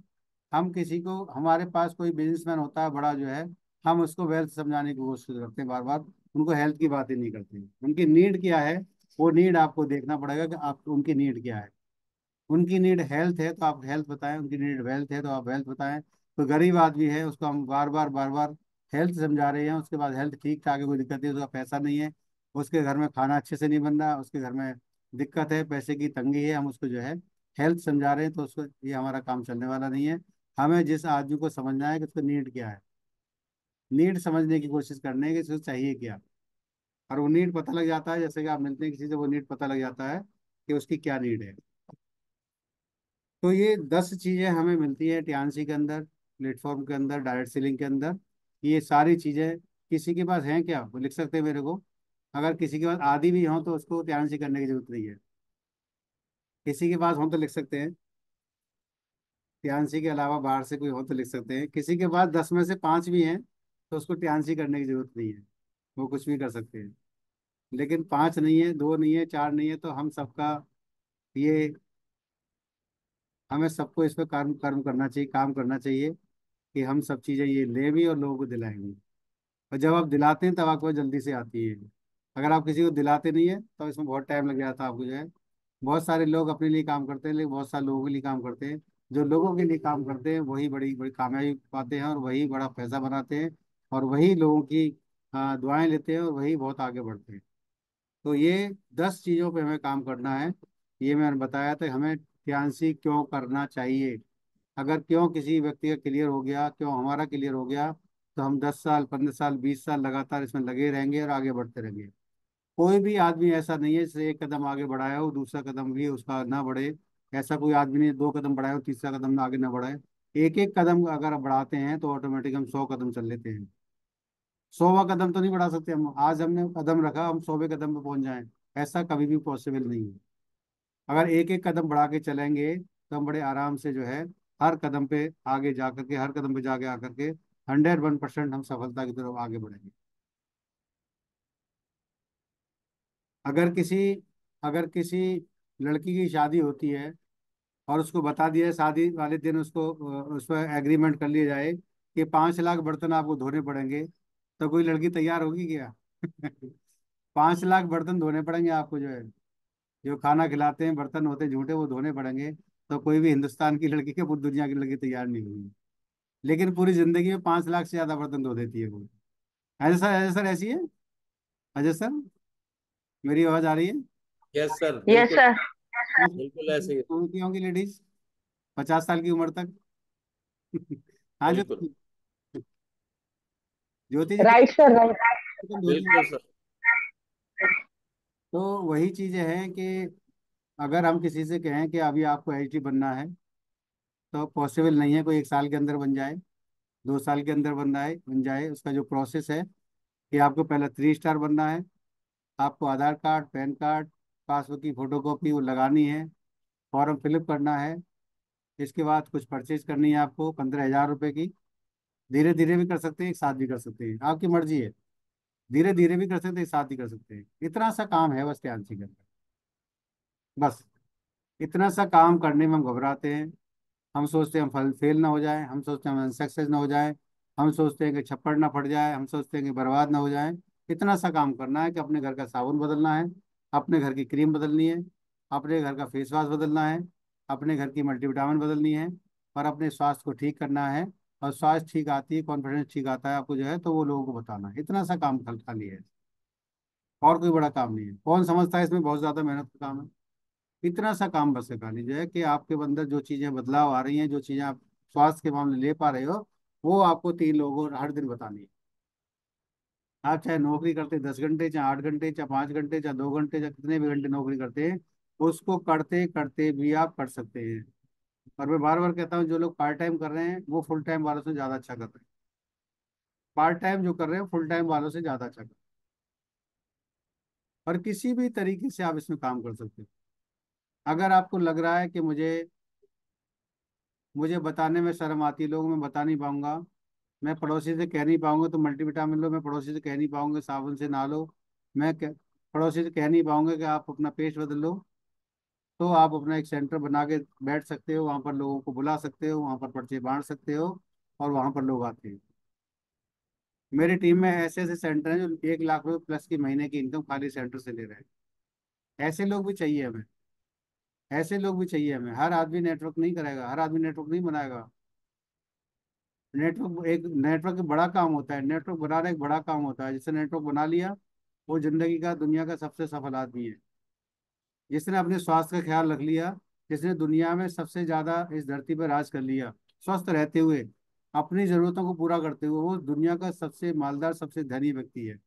हम किसी को, हमारे पास कोई बिजनेसमैन होता है बड़ा जो है, हम उसको वेल्थ समझाने की कोशिश करते हैं बार बार, उनको हेल्थ की बात ही नहीं करते। उनकी नीड क्या है, वो नीड आपको देखना पड़ेगा कि आप, उनकी नीड क्या है। उनकी नीड हेल्थ है तो आप हेल्थ बताएं, उनकी नीड वेल्थ है तो आप वेल्थ बताएं। तो गरीब आदमी है, उसको हम बार बार हेल्थ समझा रहे हैं, उसके बाद हेल्थ ठीक ठाक है, कोई दिक्कत नहीं, उसका पैसा नहीं है, उसके घर में खाना अच्छे से नहीं बन रहा, उसके घर में दिक्कत है, पैसे की तंगी है, हम उसको जो है हेल्थ समझा रहे हैं, तो उसको, ये हमारा काम चलने वाला नहीं है। हमें जिस आदमी को समझना है कि उसको नीड क्या है, नीड समझने की कोशिश करने की, उसको चाहिए क्या। और वो नीड पता लग जाता है, जैसे कि आप मिलते हैं किसी से, वो नीड पता लग जाता है कि उसकी क्या नीड है। तो ये 10 चीजें हमें मिलती है टियानसी के अंदर, प्लेटफॉर्म के अंदर, डायरेक्ट सेलिंग के अंदर। ये सारी चीजें किसी के पास हैं क्या, वो लिख सकते हैं मेरे को। अगर किसी के पास आदि भी हो तो उसको टियानसी करने की जरूरत नहीं है। किसी के पास हो तो लिख सकते हैं, टियानसी के अलावा बाहर से कोई हो तो लिख सकते हैं। किसी के पास 10 में से 5 भी हैं, तो उसको टियानसी करने की जरूरत नहीं है, वो कुछ भी कर सकते हैं। लेकिन 5 नहीं है, 2 नहीं है, 4 नहीं है, तो हम सबका ये, हमें सबको इस पर कर्म कर्म करना चाहिए, काम करना चाहिए, कि हम सब चीज़ें ये लें भी और लोगों को दिलाएंगे। और जब आप दिलाते हैं तब आपको जल्दी से आती है। अगर आप किसी को दिलाते नहीं है तो इसमें बहुत टाइम लग जाता है आपको जो है। बहुत सारे लोग अपने लिए काम करते हैं, लेकिन बहुत सारे लोगों के लिए काम करते हैं। जो लोगों के लिए काम करते हैं वही बड़ी बड़ी कामयाबी पाते हैं, और वही बड़ा पैसा बनाते हैं, और वही लोगों की दुआएं लेते हैं, और वही बहुत आगे बढ़ते हैं। तो ये 10 चीजों पे हमें काम करना है। ये मैंने बताया था हमें ध्यान से क्यों करना चाहिए। अगर क्यों किसी व्यक्ति का क्लियर हो गया, क्यों हमारा क्लियर हो गया, तो हम 10 साल, 15 साल, 20 साल लगातार इसमें लगे रहेंगे और आगे बढ़ते रहेंगे। कोई भी आदमी ऐसा नहीं है जिससे एक कदम आगे बढ़ाया हो दूसरा कदम भी उसका ना बढ़े। ऐसा कोई आदमी नहीं, 2 कदम बढ़ाए हो तीसरा कदम ना आगे ना बढ़ाए। एक एक कदम अगर आप बढ़ाते हैं तो ऑटोमेटिक हम 100 कदम चल लेते हैं। 100वां कदम तो नहीं बढ़ा सकते हम, आज हमने कदम रखा हम 100वें कदम पे पहुंच जाएं, ऐसा कभी भी पॉसिबल नहीं है। अगर एक एक कदम बढ़ा के चलेंगे तो हम बड़े आराम से जो है हर कदम पे आगे जा करके, हर कदम पे जाके आकर के 101% हम सफलता की तरफ आगे बढ़ेंगे। अगर किसी अगर किसी लड़की की शादी होती है और उसको बता दिया है शादी वाले दिन, उसको उस पर एग्रीमेंट कर लिया जाए कि 5 लाख बर्तन आपको धोने पड़ेंगे, तो कोई लड़की तैयार होगी क्या? 5 लाख बर्तन धोने पड़ेंगे आपको, जो है जो खाना खिलाते हैं बर्तन होते हैं झूठे वो धोने पड़ेंगे। तो कोई भी हिंदुस्तान की लड़की के पूरी दुनिया की लड़की तैयार नहीं होगी। लेकिन पूरी जिंदगी में 5 लाख से ज्यादा बर्तन धो देती है वो। अजय सर ऐसी है? अजय सर, मेरी आवाज आ रही है? यस सर, यस बिल्कुल। सर। बिल्कुल ऐसे ही। कौन सी होंगी लेडीज 50 साल की उम्र तक? हाँ जो बिल्कुल। ज्योति जी राइट सर, राइट। कितने धोती बिल्कुल हैं? सर। तो वही चीजें हैं कि अगर हम किसी से कहें कि अभी आपको एचडी बनना है, तो पॉसिबल नहीं है कोई 1 साल के अंदर बन जाए, 2 साल के अंदर बन जाए। उसका जो प्रोसेस है कि आपको पहले 3 स्टार बनना है। आपको आधार कार्ड, पैन कार्ड, पासबुक की फोटोकॉपी वो लगानी है, फॉर्म फिलअप करना है। इसके बाद कुछ परचेज करनी है आपको 15,000 रुपये की। धीरे धीरे भी कर सकते हैं, एक साथ भी कर सकते हैं, आपकी मर्जी है। धीरे धीरे भी कर सकते हैं, एक साथ भी कर सकते हैं। इतना सा काम है बस ध्यान से करना, बस इतना सा काम करने में हम घबराते हैं। हम सोचते हैं हम फल फेल ना हो जाए, हम सोचते हैं हम सक्सेस ना हो जाए, हम सोचते हैं कि छप्पड़ ना फट जाए, हम सोचते हैं कि बर्बाद ना हो जाए। इतना सा काम करना है कि अपने घर का साबुन बदलना है, अपने घर की क्रीम बदलनी है, अपने घर का फेस वॉश बदलना है, अपने घर की मल्टीविटामिन बदलनी है, और अपने स्वास्थ्य को ठीक करना है। और स्वास्थ्य ठीक आती है, कॉन्फिडेंस ठीक आता है आपको, जो है तो वो लोगों को बताना है। इतना सा काम खाली है, और कोई बड़ा काम नहीं है। कौन समझता है इसमें बहुत ज्यादा मेहनत का काम है? इतना सा काम बस है खाली, जो है कि आपके अंदर जो चीजें बदलाव आ रही हैं, जो चीजें आप स्वास्थ्य के मामले ले पा रहे हो, वो आपको 3 लोगों को हर दिन बतानी है। आप चाहे नौकरी करते 10 घंटे, चाहे 8 घंटे, चाहे 5 घंटे, चाहे 2 घंटे, चाहे कितने भी घंटे नौकरी करते हैं, उसको करते करते भी आप कर सकते हैं। और मैं बार बार कहता हूँ जो लोग पार्ट टाइम कर रहे हैं वो फुल टाइम वालों से ज्यादा अच्छा कर रहे हैं। पार्ट टाइम जो कर रहे हैं फुल टाइम वालों से ज्यादा अच्छा कर रहे हैं। और किसी भी तरीके से आप इसमें काम कर सकते हैं। अगर आपको लग रहा है कि मुझे मुझे बताने में शर्म आती है, लोगों में बता नहीं पाऊंगा, मैं पड़ोसी से कह नहीं पाऊंगा तो मल्टीविटामिन लो, मैं पड़ोसी से कह नहीं पाऊंगा साबुन से नहा लो, पड़ोसी से कह नहीं पाऊंगा कि आप अपना पेस्ट बदल लो, तो आप अपना एक सेंटर बना के बैठ सकते हो, वहां पर लोगों को बुला सकते हो, वहां पर पर्चे बांट सकते हो, और वहां पर लोग आते हैं। मेरी टीम में ऐसे ऐसे सेंटर हैं जो 1 लाख रुपए प्लस की महीने की इनकम खाली सेंटर से ले रहे हैं। ऐसे लोग भी चाहिए हमें, ऐसे लोग भी चाहिए हमें। हर आदमी नेटवर्क नहीं करेगा, हर आदमी नेटवर्क नहीं बनाएगा। नेटवर्क एक बड़ा काम होता है, नेटवर्क बनाना एक बड़ा काम होता है। जिसने नेटवर्क बना लिया वो जिंदगी का दुनिया का सबसे सफल आदमी है। जिसने अपने स्वास्थ्य का ख्याल रख लिया, जिसने दुनिया में सबसे ज्यादा इस धरती पर राज कर लिया, स्वस्थ रहते हुए, अपनी जरूरतों को पूरा करते हुए, वो दुनिया का सबसे मालदार, सबसे धनी व्यक्ति है।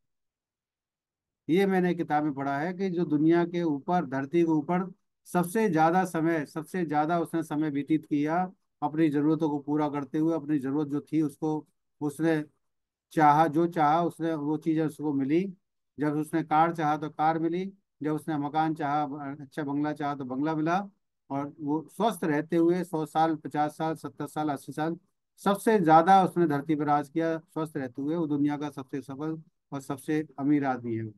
ये मैंने किताब में पढ़ा है कि जो दुनिया के ऊपर, धरती के ऊपर सबसे ज्यादा उसने समय व्यतीत किया अपनी जरूरतों को पूरा करते हुए। अपनी जरूरत जो थी उसको उसने चाहा, जो चाहा उसने वो चीज़ें उसको मिली। जब उसने कार चाहा तो कार मिली, जब उसने मकान चाहा, अच्छा बंगला चाहा तो बंगला मिला। और वो स्वस्थ रहते हुए 100 साल, 50 साल, 70 साल, 80 साल, सबसे ज्यादा उसने धरती पर राज किया स्वस्थ रहते हुए। वो दुनिया का सबसे सफल और सबसे अमीर आदमी है।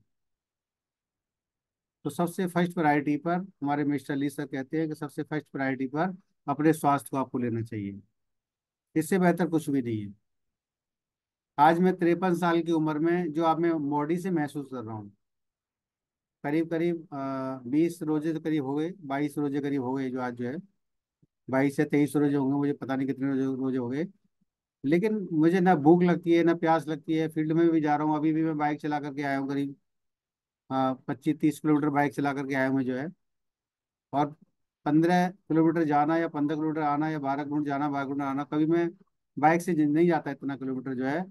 तो सबसे फर्स्ट प्रायोरिटी पर हमारे मिस्टर ली सर कहते हैं कि सबसे फर्स्ट प्रायोरिटी पर अपने स्वास्थ्य को आपको लेना चाहिए। इससे बेहतर कुछ भी नहीं है। आज मैं 53 साल की उम्र में जो आप मैं बॉडी से महसूस कर रहा हूँ, करीब करीब 20 रोजे तो करीब हो गए, 22 रोजे करीब हो गए, जो आज जो है 22 से 23 रोजे होंगे, मुझे पता नहीं कितने रोजे रोजे हो गए। लेकिन मुझे ना भूख लगती है ना प्यास लगती है। फील्ड में भी जा रहा हूँ, अभी भी मैं बाइक चला करके आया हूँ करीब 25-30 किलोमीटर बाइक चला करके आया हूँ मैं जो है। और 15 किलोमीटर जाना या 15 किलोमीटर आना या 12 किलोमीटर जाना 12 किलोमीटर आना, कभी मैं बाइक से नहीं जाता इतना किलोमीटर जो है।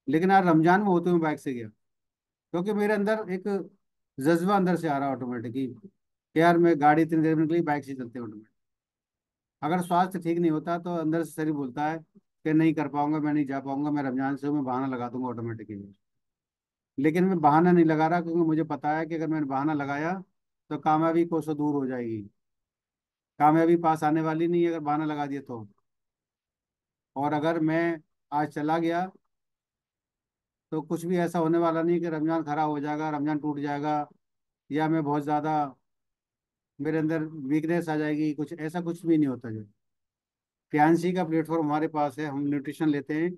लेकिन आज रमजान में होते हुए बाइक से गया, क्योंकि मेरे अंदर एक जज्बा अंदर से आ रहा ऑटोमेटिकली कि यार मैं गाड़ी इतनी देर में निकली, बाइक से चलते ऑटोमेटिक। अगर स्वास्थ्य ठीक नहीं होता तो अंदर से शरीर बोलता है कि नहीं कर पाऊंगा, मैं नहीं जा पाऊंगा, मैं रमजान से हूँ, मैं बहाना लगा दूंगा ऑटोमेटिकली। लेकिन मैं बहाना नहीं लगा रहा, क्योंकि मुझे पता है कि अगर मैंने बहाना लगाया तो कामयाबी कोसों दूर हो जाएगी। कामयाबी पास आने वाली नहीं है अगर बहाना लगा दिया तो। और अगर मैं आज चला गया तो कुछ भी ऐसा होने वाला नहीं कि रमजान खराब हो जाएगा, रमजान टूट जाएगा, या मैं बहुत ज़्यादा मेरे अंदर वीकनेस आ जाएगी, कुछ ऐसा कुछ भी नहीं होता। जो प्रियांशी का प्लेटफॉर्म हमारे पास है, हम न्यूट्रिशन लेते हैं,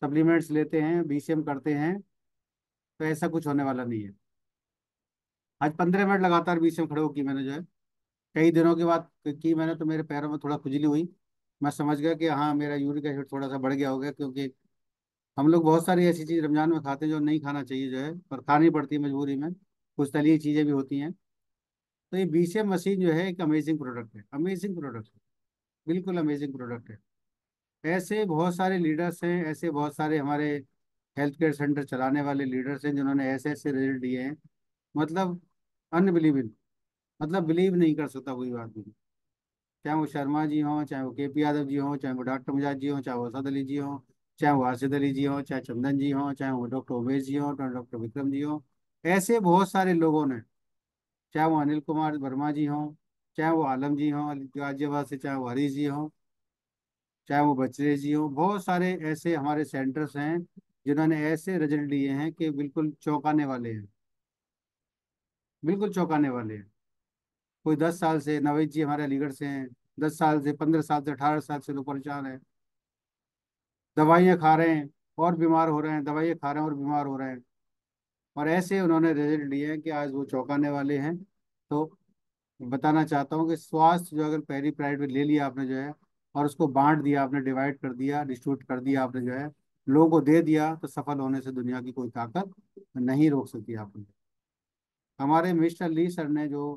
सप्लीमेंट्स लेते हैं, बीसीएम करते हैं, तो ऐसा कुछ होने वाला नहीं है। आज 15 मिनट लगातार बीसीएम खड़े होकर मैंने जो है, कई दिनों के बाद की मैंने, तो मेरे पैरों में थोड़ा खुजली हुई। मैं समझ गया कि हाँ मेरा यूरिक एसिड थोड़ा सा बढ़ गया होगा, क्योंकि हम लोग बहुत सारी ऐसी चीज़ रमजान में खाते हैं जो नहीं खाना चाहिए जो है, पर खानी पड़ती है मजबूरी में। कुछ तली चीज़ें भी होती हैं। तो ये बीसीएम मशीन जो है एक अमेजिंग प्रोडक्ट है, अमेजिंग प्रोडक्ट है, बिल्कुल अमेजिंग प्रोडक्ट है। ऐसे बहुत सारे लीडर्स हैं, ऐसे बहुत सारे हमारे हेल्थ केयर सेंटर चलाने वाले लीडर्स हैं जिन्होंने ऐसे ऐसे रिजल्ट दिए हैं, मतलब अनबिलीवेबल, मतलब बिलीव नहीं कर सकता कोई बात नहीं। चाहे वो शर्मा जी हों, चाहे वो केपी यादव जी हों, चाहे वो डॉक्टर मुजाद जी हों, चाहे वो असद अली जी हों, चाहे वो आसिद अली जी हों, चाहे चंदन जी हों, चाहे वो डॉक्टर उमेश जी हों, चाहे डॉक्टर विक्रम जी हों, ऐसे बहुत सारे लोगों ने, चाहे वो अनिल कुमार वर्मा जी हों, चाहे वो आलम जी हों गाजियाबाद से, चाहे वो हरीश जी हों, चाहे वो बचरे जी हों, बहुत सारे ऐसे हमारे सेंटर्स हैं जिन्होंने ऐसे रिजल्ट दिए हैं कि बिल्कुल चौंकाने वाले हैं, बिल्कुल चौंकाने वाले हैं। कोई 10 साल से, नवेद जी हमारे अलीगढ़ से हैं, 10 साल से, 15 साल से, 18 साल से लोग परेशान हैं, दवाइयाँ खा रहे हैं और बीमार हो रहे हैं, दवाइयाँ खा रहे हैं और बीमार हो रहे हैं। और ऐसे उन्होंने रिजल्ट दिए हैं कि आज वो चौंकाने वाले हैं। तो बताना चाहता हूँ कि स्वास्थ्य जो अगर पहली प्रायोरिटी ले लिया आपने जो है, और उसको बांट दिया आपने, डिवाइड कर दिया, डिस्ट्रीब्यूट कर दिया आपने जो है, लोगों को दे दिया, तो सफल होने से दुनिया की कोई ताकत नहीं रोक सकती आपने। हमारे मिस्टर ली सर ने जो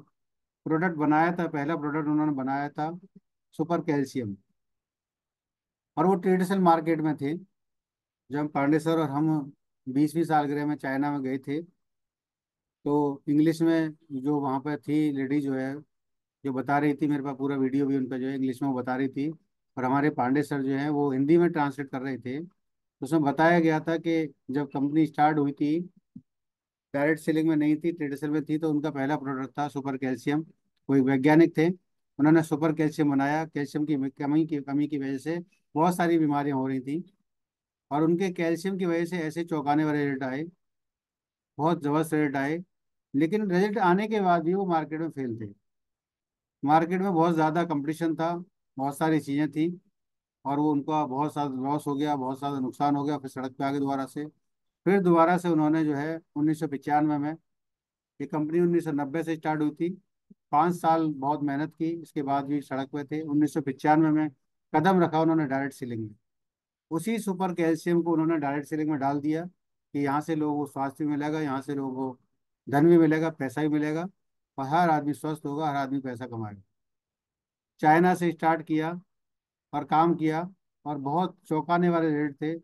प्रोडक्ट बनाया था, पहला प्रोडक्ट उन्होंने बनाया था सुपर कैल्शियम, और वो ट्रेडिशनल मार्केट में थे। जब हम पांडे सर और हम 20वीं सालगिरह में चाइना में गए थे, तो इंग्लिश में जो वहाँ पर थी लेडी जो है, जो बता रही थी, मेरे पास पूरा वीडियो भी उनका जो है इंग्लिश में वो बता रही थी, और हमारे पांडे सर जो है वो हिंदी में ट्रांसलेट कर रहे थे। तो उसमें बताया गया था कि जब कंपनी स्टार्ट हुई थी, डायरेक्ट सेलिंग में नहीं थी, ट्रेडिशनल में थी, तो उनका पहला प्रोडक्ट था सुपर कैल्शियम। वो एक वैज्ञानिक थे, उन्होंने सुपर कैल्शियम बनाया। कैल्शियम की कमी की वजह से बहुत सारी बीमारियां हो रही थी, और उनके कैल्शियम की वजह से ऐसे चौंकाने वाले रिजल्ट आए, बहुत जबरदस्त रिजल्ट आए। लेकिन रिजल्ट आने के बाद भी वो मार्केट में फेल थे। मार्केट में बहुत ज़्यादा कंपटीशन था, बहुत सारी चीज़ें थी, और वो उनका बहुत सारा लॉस हो गया, बहुत सारा नुकसान हो गया। फिर सड़क पे आ गए दोबारा से। फिर दोबारा से उन्होंने जो है 1995 में, ये कंपनी 1990 से स्टार्ट हुई थी, 5 साल बहुत मेहनत की, इसके बाद भी सड़क पे थे। 1995 में कदम रखा उन्होंने डायरेक्ट सेलिंग में। उसी सुपर कैल्शियम को उन्होंने डायरेक्ट सेलिंग में डाल दिया कि यहाँ से लोगों को स्वास्थ्य भी मिलेगा, यहाँ से लोगों को धन भी मिलेगा, पैसा भी मिलेगा, और हर आदमी स्वस्थ होगा, हर आदमी पैसा कमाएगा। चाइना से स्टार्ट किया और काम किया, और बहुत चौंकाने वाले रेट थे।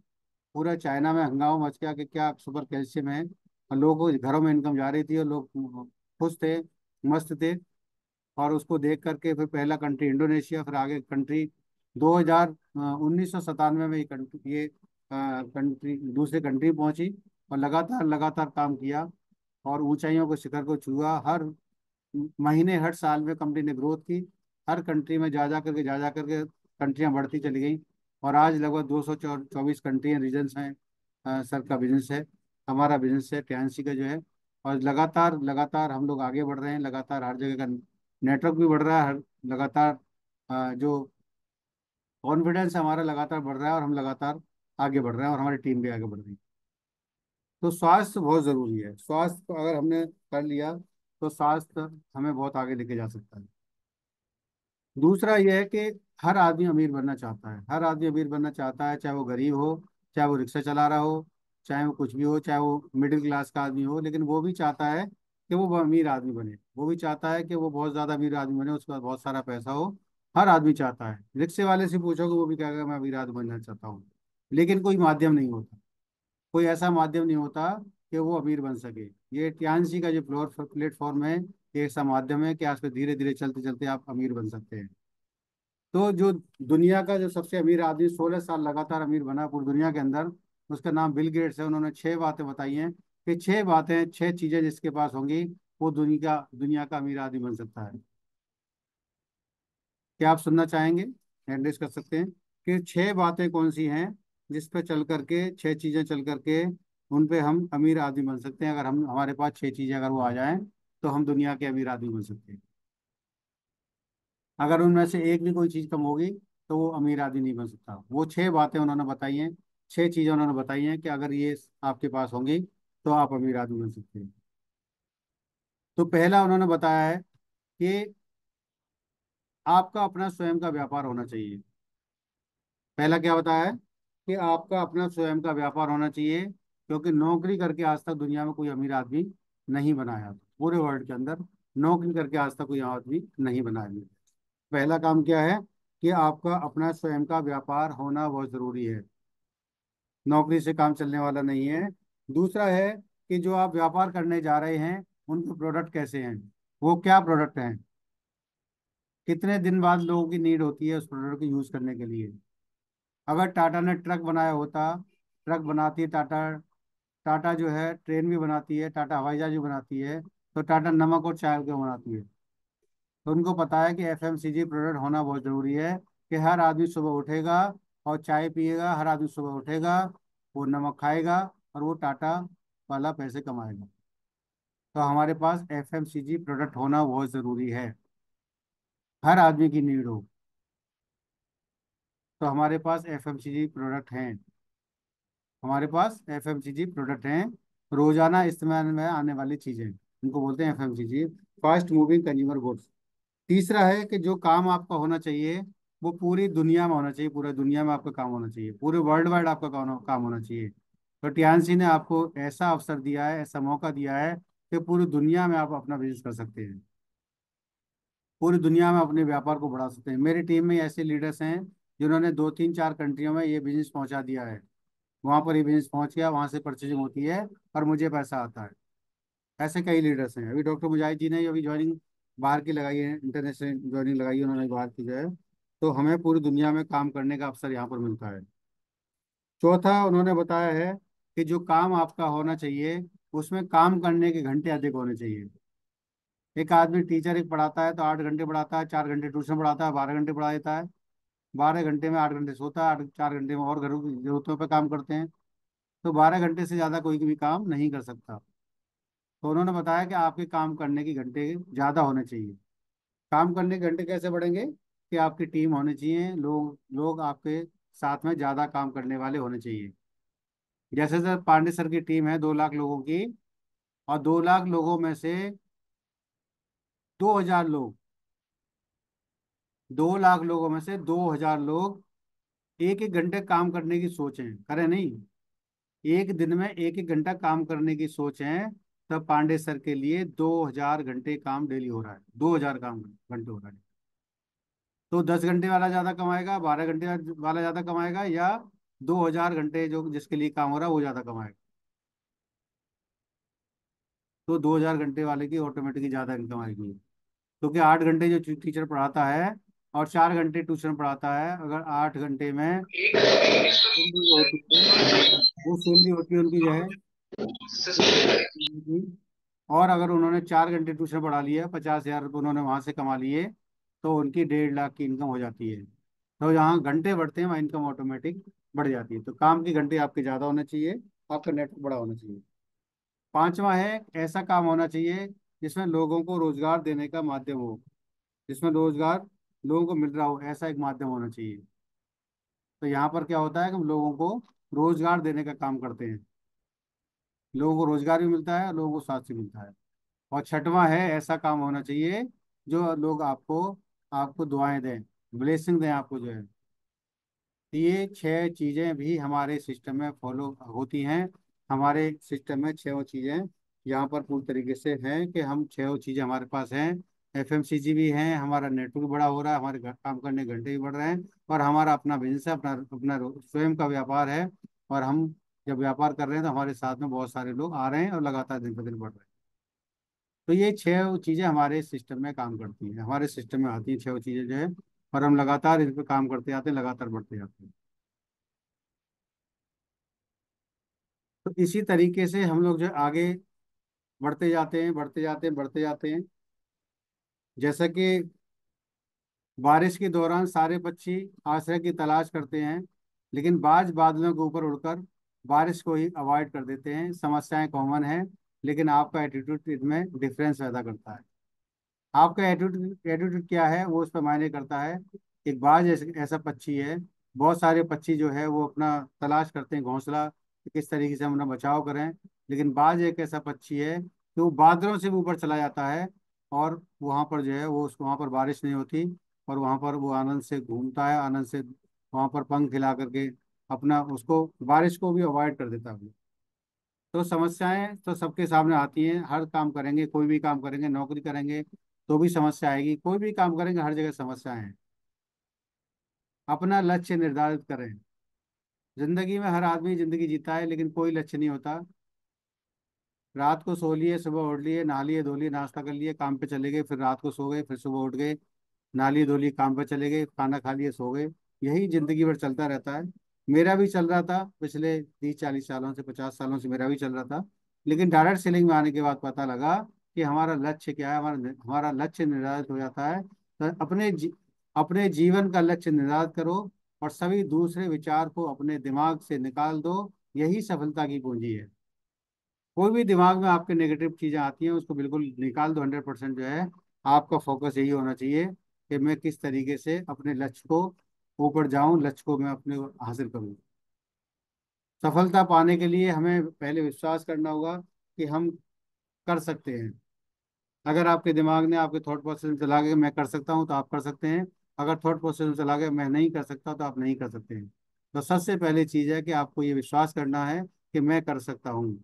पूरा चाइना में हंगामा मच गया कि क्या सुपर कैल्शियम है, और लोगों के घरों में इनकम जा रही थी, और लोग खुश थे, मस्त थे। और उसको देख करके फिर पहला कंट्री इंडोनेशिया, फिर आगे कंट्री 1997 में ये कंट्री, ये कंट्री दूसरे कंट्री पहुंची, और लगातार लगातार काम किया, और ऊंचाइयों को, शिखर को छुआ। हर महीने, हर साल में कंपनी ने ग्रोथ की, हर कंट्री में जा जा करके कंट्रियां बढ़ती चली गई। और आज लगभग 224 कंट्री रीजन्स हैं। सर का बिजनेस है, हमारा बिजनेस है टियान्सी का जो है। और लगातार लगातार हम लोग आगे बढ़ रहे हैं, लगातार हर जगह का नेटवर्क भी बढ़ रहा है, हर लगातार जो कॉन्फिडेंस हमारा लगातार बढ़ रहा है, और हम लगातार आगे बढ़ रहे हैं, और हमारी टीम भी आगे बढ़ रही है। तो स्वास्थ्य बहुत ज़रूरी है। स्वास्थ्य को अगर हमने कर लिया तो स्वास्थ्य हमें बहुत आगे लेके जा सकता है। दूसरा यह है कि हर आदमी अमीर बनना चाहता है, हर आदमी अमीर बनना चाहता है, चाहे वो गरीब हो, चाहे वो रिक्शा चला रहा हो, चाहे वो कुछ भी हो, चाहे वो मिडिल क्लास का आदमी हो, लेकिन वो भी चाहता है कि वो अमीर आदमी बने, वो भी चाहता है कि वो बहुत ज्यादा अमीर आदमी बने, उसके पास बहुत सारा पैसा हो। हर आदमी चाहता है, रिक्शे वाले से पूछोगे वो भी कहेगा मैं अमीर आदमी बनना चाहता हूँ। लेकिन कोई माध्यम नहीं होता, कोई ऐसा माध्यम नहीं होता कि वो अमीर बन सके। ये टियान्सी का जो फ्लोर प्लेटफॉर्म है, ये ऐसा माध्यम है कि आज पे धीरे धीरे चलते चलते आप अमीर बन सकते हैं। तो जो दुनिया का जो सबसे अमीर आदमी 16 साल लगातार अमीर बना पूरी दुनिया के अंदर, उसका नाम बिल गेट्स है। उन्होंने 6 बातें बताई हैं कि 6 बातें, 6 चीजें जिसके पास होंगी वो दुनिया का अमीर आदमी बन सकता है। क्या आप सुनना चाहेंगे? एड्रेस कर सकते हैं कि 6 बातें कौन सी हैं जिस पे चल करके, 6 चीजें चल करके उन पे हम अमीर आदमी बन सकते हैं। अगर हम, हमारे पास 6 चीजें अगर वो आ जाएं तो हम दुनिया के अमीर आदमी बन सकते हैं। अगर उनमें से एक भी कोई चीज कम होगी तो वो अमीर आदमी नहीं बन सकता। वो 6 बातें उन्होंने बताई हैं, 6 चीजें उन्होंने बताई हैं कि अगर ये आपके पास होंगी तो आप अमीर आदमी बन सकते हैं। तो पहला उन्होंने बताया है कि आपका अपना स्वयं का व्यापार होना चाहिए। पहला क्या बताया है कि आपका अपना स्वयं का व्यापार होना चाहिए, क्योंकि नौकरी करके आज तक दुनिया में कोई अमीर आदमी नहीं बनाया, पूरे वर्ल्ड के अंदर नौकरी करके आज तक कोई आदमी नहीं बनाया। पहला काम क्या है कि आपका अपना स्वयं का व्यापार होना बहुत जरूरी है, नौकरी से काम चलने वाला नहीं है। दूसरा है कि जो आप व्यापार करने जा रहे हैं उनके प्रोडक्ट कैसे हैं, वो क्या प्रोडक्ट हैं, कितने दिन बाद लोगों की नीड होती है उस प्रोडक्ट को यूज करने के लिए। अगर टाटा ने ट्रक बनाया होता, ट्रक बनाती है टाटा, टाटा जो है ट्रेन भी बनाती है, टाटा हवाई जहाज भी बनाती है, तो टाटा नमक और चाय क्यों बनाती है? तो उनको पता है कि एफएमसीजी प्रोडक्ट होना बहुत जरूरी है, कि हर आदमी सुबह उठेगा और चाय पिएगा, हर आदमी सुबह उठेगा, वो नमक खाएगा और वो टाटा वाला पैसे कमाएगा। तो हमारे पास एफएमसीजी प्रोडक्ट होना बहुत जरूरी है, हर आदमी की नीड हो। तो हमारे पास एफएमसीजी प्रोडक्ट हैं, हमारे पास एफएमसीजी प्रोडक्ट हैं, रोजाना इस्तेमाल में आने वाली चीजें, इनको बोलते हैं FMCG, fast moving consumer goods. तीसरा है कि जो काम आपका होना चाहिए वो पूरी दुनिया में होना चाहिए, पूरी दुनिया में आपका काम होना चाहिए, पूरे वर्ल्ड वाइड आपका काम होना चाहिए। तो टियान्सी ने आपको ऐसा अवसर दिया है, ऐसा मौका दिया है कि पूरी दुनिया में आप अपना बिजनेस कर सकते हैं, पूरी दुनिया में अपने व्यापार को बढ़ा सकते हैं। मेरी टीम में ऐसे लीडर्स हैं जिन्होंने 2 3 4 कंट्रियों में ये बिजनेस पहुंचा दिया है, वहां पर ये बिजनेस पहुंच गया, वहां से परचेजिंग होती है और मुझे पैसा आता है। ऐसे कई लीडर्स हैं। अभी डॉक्टर मुजाहिद जी ने अभी ज्वाइनिंग बाहर की लगाई है, इंटरनेशनल ज्वाइनिंग लगाई है उन्होंने बाहर की जो है। तो हमें पूरी दुनिया में काम करने का अवसर यहाँ पर मिलता है। चौथा उन्होंने बताया है कि जो काम आपका होना चाहिए उसमें काम करने के घंटे अधिक होने चाहिए। एक आदमी टीचर एक पढ़ाता है तो 8 घंटे पढ़ाता है, 4 घंटे ट्यूशन पढ़ाता है, 12 घंटे पढ़ा देता है, 12 घंटे में 8 घंटे सोता है, 4 घंटे में और घरों की जरूरतों पर काम करते हैं। तो 12 घंटे से ज्यादा कोई भी काम नहीं कर सकता। तो उन्होंने बताया कि आपके काम करने के घंटे ज्यादा होने चाहिए। काम करने के घंटे कैसे बढ़ेंगे कि आपकी टीम होनी चाहिए, लोग लोग आपके साथ में ज्यादा काम करने वाले होने चाहिए। जैसे सर पांडे सर की टीम है 2 लाख लोगों की, और 2 लाख लोगों में से 2000 लोग, 2 लाख लोगों में से 2000 लोग एक एक घंटे काम करने की सोच है, करें नहीं, एक दिन में एक एक घंटा काम करने की सोच है। तब पांडे सर के लिए 2000 घंटे काम डेली हो रहा है, 2000 काम घंटे हो रहा है। तो 10 घंटे वाला ज्यादा कमाएगा, 12 घंटे वाला ज्यादा कमाएगा, या 2000 घंटे जो जिसके लिए काम हो रहा है वो ज्यादा कमाएगा? तो 2000 घंटे वाले की ऑटोमेटिकली ज्यादा इनकम आएगी, क्योंकि 8 घंटे जो टीचर पढ़ाता है और 4 घंटे ट्यूशन पढ़ाता है, अगर 8 घंटे में सैलरी होती है, वो सैलरी होती है उनकी जो है, और अगर उन्होंने 4 घंटे ट्यूशन पढ़ा लिया, 50,000 रुपये उन्होंने वहां से कमा लिए, तो उनकी 1.5 लाख की इनकम हो जाती है। तो जहाँ घंटे बढ़ते हैं वहाँ इनकम ऑटोमेटिक बढ़ जाती है। तो काम के घंटे आपके ज़्यादा होने चाहिए, आपका नेटवर्क बड़ा होना चाहिए। पांचवा है, ऐसा काम होना चाहिए जिसमें लोगों को रोजगार देने का माध्यम हो, जिसमें रोजगार लोगों को मिल रहा हो, ऐसा एक माध्यम होना चाहिए। तो यहाँ पर क्या होता है कि हम लोगों को रोजगार देने का काम करते हैं, लोगों को रोजगार भी मिलता है, लोगों को स्वास्थ्य मिलता है। और छठवां है, ऐसा काम होना चाहिए जो लोग आपको आपको दुआएं दें, ब्लेसिंग दें आपको जो है। ये 6 चीजें भी हमारे सिस्टम में फॉलो होती हैं, हमारे सिस्टम में 6 चीजें यहाँ पर पूरी तरीके से हैं कि हम छह चीज़ें हमारे पास हैं। एफएमसीजी भी हैं, हमारा नेटवर्क बड़ा हो रहा है, हमारे काम करने के घंटे भी बढ़ रहे हैं, और हमारा अपना बिजनेस है, अपना अपना स्वयं का व्यापार है। और हम जब व्यापार कर रहे हैं तो हमारे साथ में बहुत सारे लोग आ रहे हैं और लगातार दिन पर दिन बढ़ रहे हैं। तो ये छह चीज़ें हमारे सिस्टम में काम करती हैं, हमारे सिस्टम में आती हैं छह चीज़ें जो है, और हम लगातार इस पर काम करते आते हैं, लगातार बढ़ते जाते हैं। तो इसी तरीके से हम लोग जो है आगे बढ़ते जाते हैं, बढ़ते जाते हैं, बढ़ते जाते हैं। जैसा कि बारिश के दौरान सारे पक्षी आश्रय की तलाश करते हैं, लेकिन बाज बादलों के ऊपर उड़कर बारिश को ही अवॉइड कर देते हैं। समस्याएं कॉमन है, लेकिन आपका एटीट्यूड इसमें डिफरेंस पैदा करता है। आपका एटीट्यूड एटीट्यूड क्या है वो उस पर मायने करता है। एक बाज ऐसा पक्षी है, बहुत सारे पक्षी जो है वो अपना तलाश करते हैं घोंसला कि किस तरीके से हम अपना बचाव करें, लेकिन बाज एक ऐसा पक्षी है कि वो बादलों से भी ऊपर चला जाता है, और वहाँ पर जो है वो उसको वहाँ पर बारिश नहीं होती, और वहाँ पर वो आनंद से घूमता है, आनंद से वहाँ पर पंख हिला करके अपना उसको बारिश को भी अवॉइड कर देता है। तो समस्याएं तो सबके सामने आती हैं, हर काम करेंगे, कोई भी काम करेंगे, नौकरी करेंगे तो भी समस्या आएगी, कोई भी काम करेंगे हर जगह समस्याएं हैं। अपना लक्ष्य निर्धारित करें। जिंदगी में हर आदमी जिंदगी जीता है, लेकिन कोई लक्ष्य नहीं होता। रात को सो लिए, सुबह उठ लिए, नहा लिए, धो लिए, नाश्ता कर लिए, काम पे चले गए, फिर रात को सो गए, फिर सुबह उठ गए, नहा लिए, धो लिए, काम पे चले गए, खाना खा लिए, सो गए। यही जिंदगी भर चलता रहता है। मेरा भी चल रहा था पिछले 30-40 सालों से, 50 सालों से मेरा भी चल रहा था। लेकिन डायरेक्ट सेलिंग में आने के बाद पता लगा कि हमारा लक्ष्य क्या है। हमारा हमारा लक्ष्य निर्धारित हो जाता है, तो अपने जीवन का लक्ष्य निर्धारित करो, और सभी दूसरे विचार को अपने दिमाग से निकाल दो। यही सफलता की पूंजी है। कोई भी दिमाग में आपके नेगेटिव चीजें आती हैं उसको बिल्कुल निकाल दो, 100% जो है। आपका फोकस यही होना चाहिए कि मैं किस तरीके से अपने लक्ष्य को ऊपर जाऊं, लक्ष्य को मैं अपने हासिल करूं। सफलता पाने के लिए हमें पहले विश्वास करना होगा कि हम कर सकते हैं। अगर आपके दिमाग ने आपके थॉट प्रोसेस में चला गया कि मैं कर सकता हूं, तो आप कर सकते हैं। अगर थॉट प्रोसेस में चला गया मैं नहीं कर सकता, तो आप नहीं कर सकते हैं। तो सबसे पहले चीज है कि आपको ये विश्वास करना है कि मैं कर सकता हूँ।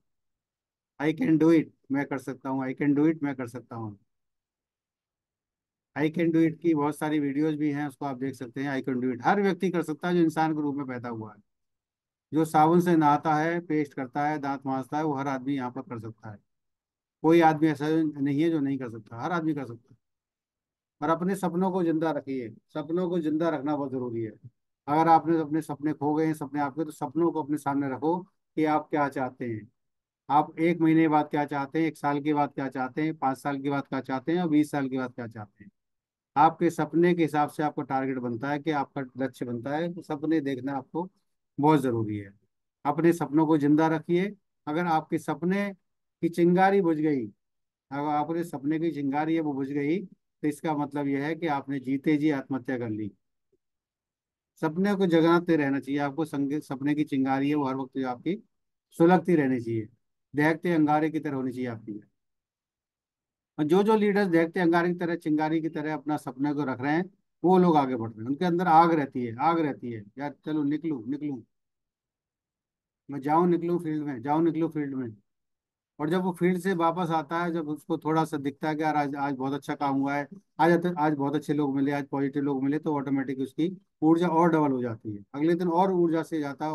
आई कैन डू इट, मैं कर सकता हूँ। आई कैन डू इट, मैं कर सकता हूँ। आई कैन डू इट की बहुत सारी वीडियोज भी हैं, उसको आप देख सकते हैं। आई कैन डू इट हर व्यक्ति कर सकता है जो इंसान के रूप में पैदा हुआ है। जो साबुन से नहाता है, पेस्ट करता है, दांत मांजता है, वो हर आदमी यहाँ पर कर सकता है। कोई आदमी ऐसा नहीं है जो नहीं कर सकता, हर आदमी कर सकता है। और अपने सपनों को जिंदा रखिए, सपनों को जिंदा रखना बहुत जरूरी है। अगर आपने अपने सपने खो गए हैं सपने आपके, तो सपनों को अपने सामने रखो कि आप क्या चाहते हैं। आप 1 महीने बाद क्या चाहते हैं, 1 साल के बाद क्या चाहते हैं, 5 साल के बाद क्या चाहते हैं, और 20 साल के बाद क्या चाहते हैं। आपके सपने के हिसाब से आपका टारगेट बनता है, कि आपका लक्ष्य बनता है। तो सपने देखना आपको बहुत जरूरी है। अपने सपनों को जिंदा रखिए। अगर आपके सपने की चिंगारी बुझ गई, अगर आपने सपने की चिंगारी है वो बुझ गई, तो इसका मतलब यह है कि आपने जीते जी आत्महत्या कर ली। सपने को जगाते रहना चाहिए आपको। सपने की चिंगारी है वो हर वक्त जो आपकी सुलगती रहनी चाहिए, दहकते अंगारे की तरह होनी चाहिए आपकी। और जो जो लीडर्स देखते हैं अंगारे की तरह, चिंगारी की तरह अपना सपने को रख रहे हैं, वो लोग आगे बढ़ रहे हैं। उनके अंदर आग रहती है, आग रहती है, यार चलो निकलूं निकलूं, मैं जाऊं, निकलूं फील्ड में, जाऊं निकलूं फील्ड में। और जब वो फील्ड से वापस आता है, जब उसको थोड़ा सा दिखता है कि यार आज आज बहुत अच्छा काम हुआ है, आज बहुत अच्छे लोग मिले, आज पॉजिटिव लोग मिले, तो ऑटोमेटिक उसकी ऊर्जा और डबल हो जाती है। अगले दिन और ऊर्जा से जाता है,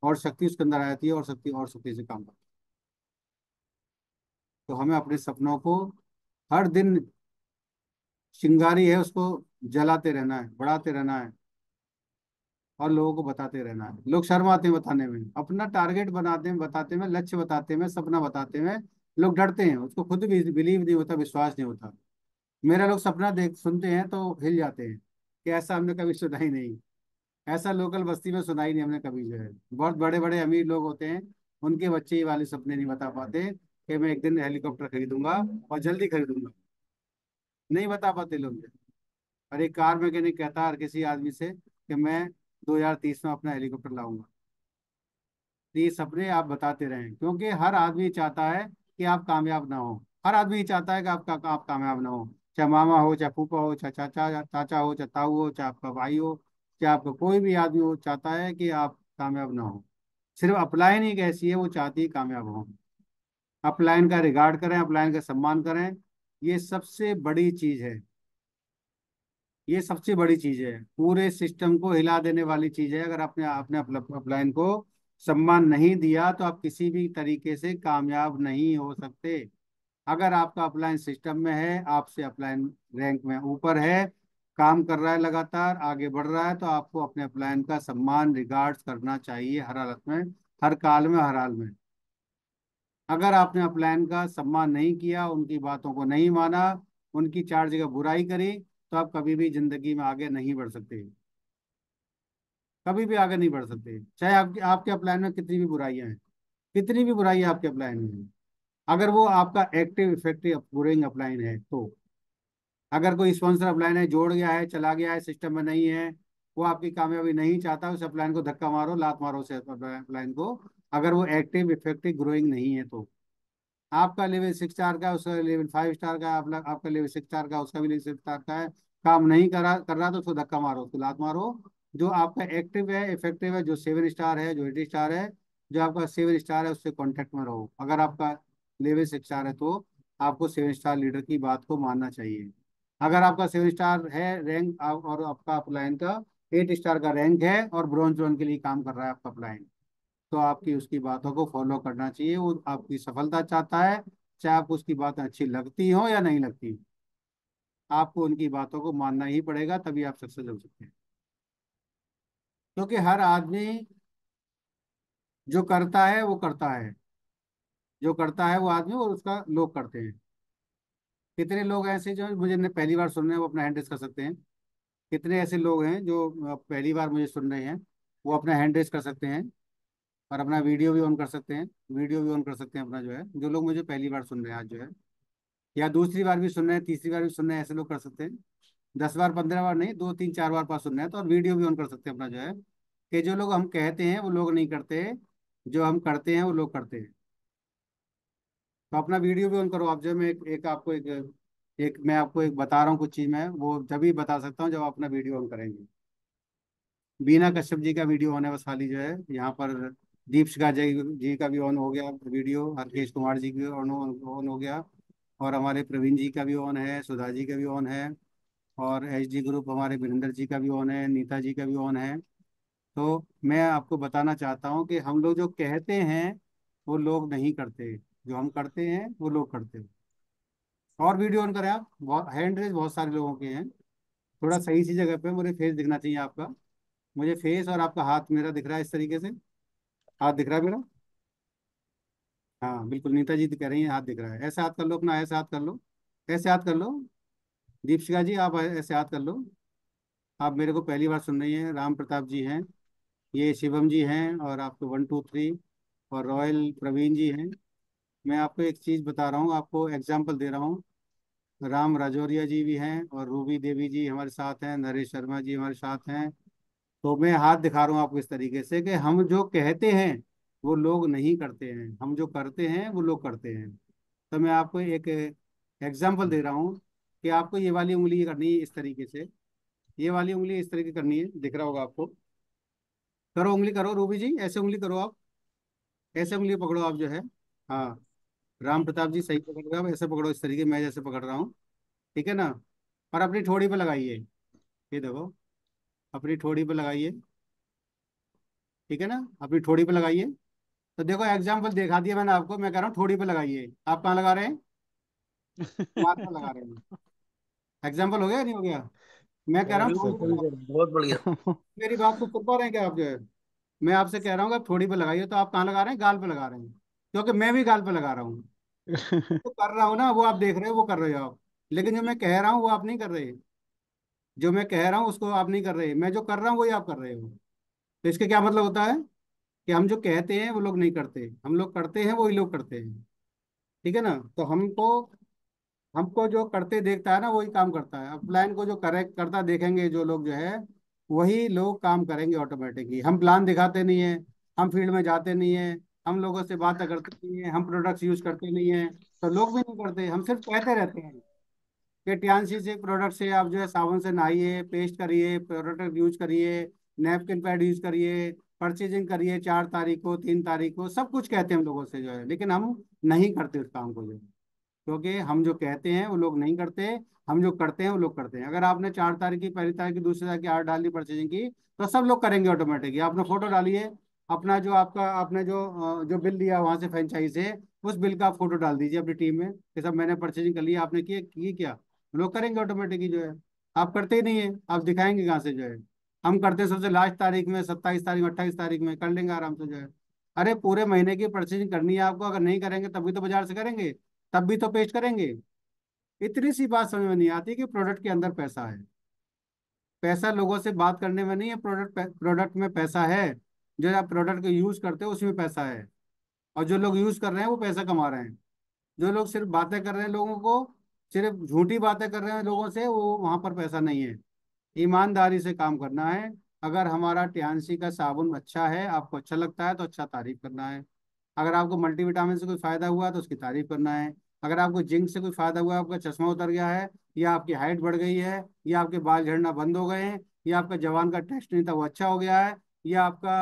और शक्ति उसके अंदर आ जाती है, और शक्ति से काम करता है। तो हमें अपने सपनों को हर दिन, चिंगारी है उसको जलाते रहना है, बढ़ाते रहना है, और लोगों को बताते रहना है। लोग शर्माते हैं बताने में, अपना टारगेट बनाते हैं, बताते में, लक्ष्य बताते में, सपना बताते में लोग डरते हैं। उसको खुद भी बिलीव नहीं होता, विश्वास नहीं होता। मेरा लोग सपना देख सुनते हैं तो हिल जाते हैं कि ऐसा हमने कभी सुना ही नहीं, ऐसा लोकल बस्ती में सुना ही नहीं हमने कभी। जो है बहुत बड़े बड़े अमीर लोग होते हैं, उनके बच्चे ये वाले सपने नहीं बता पाते कि मैं एक दिन हेलीकॉप्टर खरीदूंगा और जल्दी खरीदूंगा, नहीं बता पाते लोग। और एक कार मैकेनिक कहता है हर किसी आदमी से कि मैं 2030 में अपना हेलीकॉप्टर लाऊंगा। तो ये सपने आप बताते रहें, क्योंकि हर आदमी चाहता है कि आप कामयाब ना हो। हर आदमी चाहता है कि आप कामयाब ना हो, चाहे मामा हो, चाहे फूफा हो, चाहे चाचा चाचा हो, चाहे ताऊ हो, चाहे आपका भाई हो, चाहे आपका कोई भी आदमी हो, चाहता है कि आप कामयाब ना हो। सिर्फ अप्लाई नहीं कैसी है, वो चाहती है कामयाब हो। अपलाइन का रिगार्ड करें, अपलाइन का सम्मान करें। ये सबसे बड़ी चीज है, ये सबसे बड़ी चीज है, पूरे सिस्टम को हिला देने वाली चीज है। अगर आपने आपने अपलाइन को सम्मान नहीं दिया तो आप किसी भी तरीके से कामयाब नहीं हो सकते। अगर आपका अपलाइन सिस्टम में है, आपसे अपलाइन रैंक में ऊपर है, काम कर रहा है, लगातार आगे बढ़ रहा है, तो आपको अपने अपलाइन का सम्मान रिगार्ड्स करना चाहिए हर हालत में, हर काल में, हर हाल में। अगर आपने अपलाइन का सम्मान नहीं किया, उनकी बातों को नहीं माना, उनकी चार जगह बुराई करी, तो आप कभी भी जिंदगी में आगे नहीं बढ़ सकते, कभी भी आगे नहीं बढ़ सकते। चाहे आपके आपके अपलाइन में कितनी भी बुराइयां हैं, कितनी भी बुराइयां आपके अपलाइन में हैं, अगर वो आपका एक्टिव इफेक्टिव ग्रोइंग अपलाइन है तो। अगर कोई स्पॉन्सर अपलाइन है, जोड़ गया है, चला गया है, सिस्टम में नहीं है, वो आपकी कामयाबी नहीं चाहता, उस अपलाइन को धक्का मारो, लात मारो उस अपलाइन को, अगर वो एक्टिव इफेक्टिव ग्रोइंग नहीं है तो। आपका लेवल 6 स्टार का है, उसका लेवल 5 स्टार का है, आपका लेवल 6 स्टार का, उसका भी लेवल 6 स्टार का है, काम नहीं कर रहा तो उसको धक्का मारो, उसको लात मारो। जो आपका एक्टिव है, इफेक्टिव है, जो 7 स्टार है, जो 8 स्टार है, जो आपका 7 स्टार है, उससे कांटेक्ट में रहो। अगर आपका लेवल 6 स्टार है तो आपको 7 स्टार लीडर की बात को मानना चाहिए। अगर आपका 7 स्टार है रैंक, और आपका अपलाइन का 8 स्टार का रैंक है, और ब्रॉन्ज जोन के लिए काम कर रहा है आपका अपलाइन, तो आपकी उसकी बातों को फॉलो करना चाहिए। वो आपकी सफलता चाहता है, चाहे आपको उसकी बातें अच्छी लगती हो या नहीं लगती, आपको उनकी बातों को मानना ही पड़ेगा, तभी आप सक्सेस हो सकते हैं। क्योंकि हर आदमी जो करता है वो करता है, जो करता है वो आदमी, और उसका लोग करते हैं। कितने लोग ऐसे जो मुझे पहली बार सुन रहे हैं, वो अपना हैंड रेस कर सकते हैं। कितने ऐसे लोग हैं जो पहली बार मुझे सुन रहे हैं, वो अपना हैंड रेस कर सकते हैं, और अपना वीडियो भी ऑन कर सकते हैं, वीडियो भी ऑन कर सकते हैं अपना, जो है जो लोग मुझे पहली बार सुन रहे हैं आज जो है, या दूसरी बार भी सुन रहे हैं, तीसरी बार भी सुन रहे हैं, ऐसे लोग कर सकते हैं। 10 बार 15 बार नहीं, 2 3 4 बार पास सुन रहे हैं तो, और वीडियो भी ऑन कर सकते हैं अपना जो है, कि जो लोग हम कहते हैं वो लोग नहीं करते, जो हम करते हैं वो लोग करते हैं। तो अपना वीडियो भी ऑन करो आप। जो मैं एक आपको एक मैं आपको एक बता रहा हूँ कुछ चीज़, मैं वो जब ही बता सकता हूँ जब आप अपना वीडियो ऑन करेंगे। बीना कश्यप जी का वीडियो ऑन है बस खाली जो है यहाँ पर, दीपशिखा जी का भी ऑन हो गया वीडियो, हरकेश कुमार जी की ऑन ऑन हो गया, और हमारे प्रवीण जी का भी ऑन है, सुधा जी का भी ऑन है, और एच डी ग्रुप हमारे वीरेंद्र जी का भी ऑन है, नीता जी का भी ऑन है। तो मैं आपको बताना चाहता हूँ कि हम लोग जो कहते हैं वो लोग नहीं करते, जो हम करते हैं वो लोग करते हैं। और वीडियो ऑन करें आप, बहुत हैंड रेज बहुत सारे लोगों के हैं। थोड़ा सही सी जगह पे मुझे फेस दिखना चाहिए आपका, मुझे फेस और आपका हाथ मेरा दिख रहा है इस तरीके से, हाथ दिख रहा है मेरा। हाँ बिल्कुल, नीता जी तो कह रही हैं हाथ दिख रहा है, ऐसे हाथ कर लो अपना, ऐसे हाथ कर लो, ऐसे हाथ कर लो। दीपशिका जी आप ऐसे हाथ कर लो। आप मेरे को पहली बार सुन रही हैं, राम प्रताप जी हैं, ये शिवम जी हैं, और आपको 1 2 3, और रॉयल प्रवीण जी हैं। मैं आपको एक चीज़ बता रहा हूँ, आपको एग्जाम्पल दे रहा हूँ। राम राजौरिया जी भी हैं, और रूबी देवी जी हमारे साथ हैं, नरेश शर्मा जी हमारे साथ हैं। तो मैं हाथ दिखा रहा हूँ आपको इस तरीके से कि हम जो कहते हैं वो लोग नहीं करते हैं, हम जो करते हैं वो लोग करते हैं। तो मैं आपको एक एग्जाम्पल दे रहा हूँ कि आपको ये वाली उंगली करनी है इस तरीके से, ये वाली उंगली इस तरीके करनी है, दिख रहा होगा आपको। करो उंगली करो रूबी जी, ऐसे उंगली करो आप, ऐसे उंगली पकड़ो आप जो है। हाँ, राम प्रताप जी सही पकड़ रहे हो आप, ऐसे पकड़ो इस तरीके, मैं जैसे पकड़ रहा हूँ, ठीक है ना। और अपनी ठोड़ी पे लगाइए, ये देखो, अपनी ठोड़ी पे लगाइए, ठीक है ना, अपनी ठोड़ी पे लगाइए। तो देखो एग्जाम्पल दिखा दिया मैंने आपको, मैं कह रहा हूँ ठोड़ी पे लगाइए, आप कहाँ लगा रहे हैं, माथ पे लगा रहे हैं। एग्जाम्पल हो गया या नहीं हो गया? मैं कह रहा हूँ बिल्कुल ठोड़ी पे सही लगा। है, बहुत बढ़िया। मेरी बात को सुन पा रहे हैं क्या आप जो है? मैं आपसे कह रहा हूँ कि आप थोड़ी पे लगाइए, तो आप कहाँ लगा रहे हैं, गाल पे लगा रहे हैं, क्योंकि मैं भी गाल पे लगा रहा हूँ। तो कर रहा हूँ ना, वो आप देख रहे हो, वो कर रहे हो आप, लेकिन जो मैं कह रहा हूँ वो आप नहीं कर रहे। जो मैं कह रहा हूँ उसको आप नहीं कर रहे, मैं जो कर रहा हूँ वही आप कर रहे हो। तो इसके क्या मतलब होता है कि हम जो कहते हैं वो लोग नहीं करते, हम लोग करते हैं वही लोग करते हैं, ठीक है ना। तो हमको हमको जो करते देखता है ना वही काम करता है। अब प्लान को जो करेक्ट करता देखेंगे जो लोग जो है, वही लोग काम करेंगे ऑटोमेटिकली। हम प्लान दिखाते नहीं है, हम फील्ड में जाते नहीं है, हम लोगों से बातें करते नहीं है, हम प्रोडक्ट्स यूज करते नहीं है, तो लोग भी नहीं करते, हम सिर्फ कहते रहते हैं कि टियानसी से प्रोडक्ट से आप जो है साबुन से नहाइए, पेस्ट करिए, प्रोडक्ट यूज करिए, नैपकिन पैड यूज करिए, परचेजिंग करिए 4 तारीख को, 3 तारीख को, सब कुछ कहते हैं हम लोगों से जो है, लेकिन हम नहीं करते उस काम को जो है। क्योंकि हम जो कहते हैं वो लोग नहीं करते, हम जो करते हैं वो लोग करते हैं। अगर आपने 4 तारीख की, पहली तारीख की, दूसरी तारीख की आर्डर डाल दी परचेजिंग की, तो सब लोग करेंगे ऑटोमेटिकली। आपने फोटो डालिए अपना, जो आपका आपने जो बिल दिया वहां से फ्रेंचाइज से, उस बिल का आप फोटो डाल दीजिए अपनी टीम में कि सब मैंने परचेजिंग कर लिया, आपने की क्या, लोग करेंगे ऑटोमेटिकली जो है। आप करते ही नहीं है, आप दिखाएंगे कहाँ से जो है। हम करते हैं सबसे लास्ट तारीख में, 27 तारीख में, 28 तारीख में कर लेंगे आराम से जो है। अरे पूरे महीने की परचेजिंग करनी है आपको, अगर नहीं करेंगे तभी तो बाजार से करेंगे, तब भी तो पेश करेंगे। इतनी सी बात समझ में नहीं आती कि प्रोडक्ट के अंदर पैसा है। पैसा लोगों से बात करने में नहीं है, प्रोडक्ट में पैसा है। जो आप प्रोडक्ट को यूज करते हो उसमें पैसा है, और जो लोग यूज कर रहे हैं वो पैसा कमा रहे हैं। जो लोग सिर्फ बातें कर रहे हैं लोगों को, सिर्फ झूठी बातें कर रहे हैं लोगों से, वो वहां पर पैसा नहीं है। ईमानदारी से काम करना है। अगर हमारा टियान्सी का साबुन अच्छा है, आपको अच्छा लगता है, तो अच्छा तारीफ करना है। अगर आपको मल्टीविटामिन से कोई फायदा हुआ तो उसकी तारीफ करना है। अगर आपको जिंक से कोई फायदा हुआ, आपका चश्मा उतर गया है, या आपकी हाइट बढ़ गई है, या आपके बाल झड़ना बंद हो गए हैं, या आपका जवान का टेस्ट नहीं था वो अच्छा हो गया है, या आपका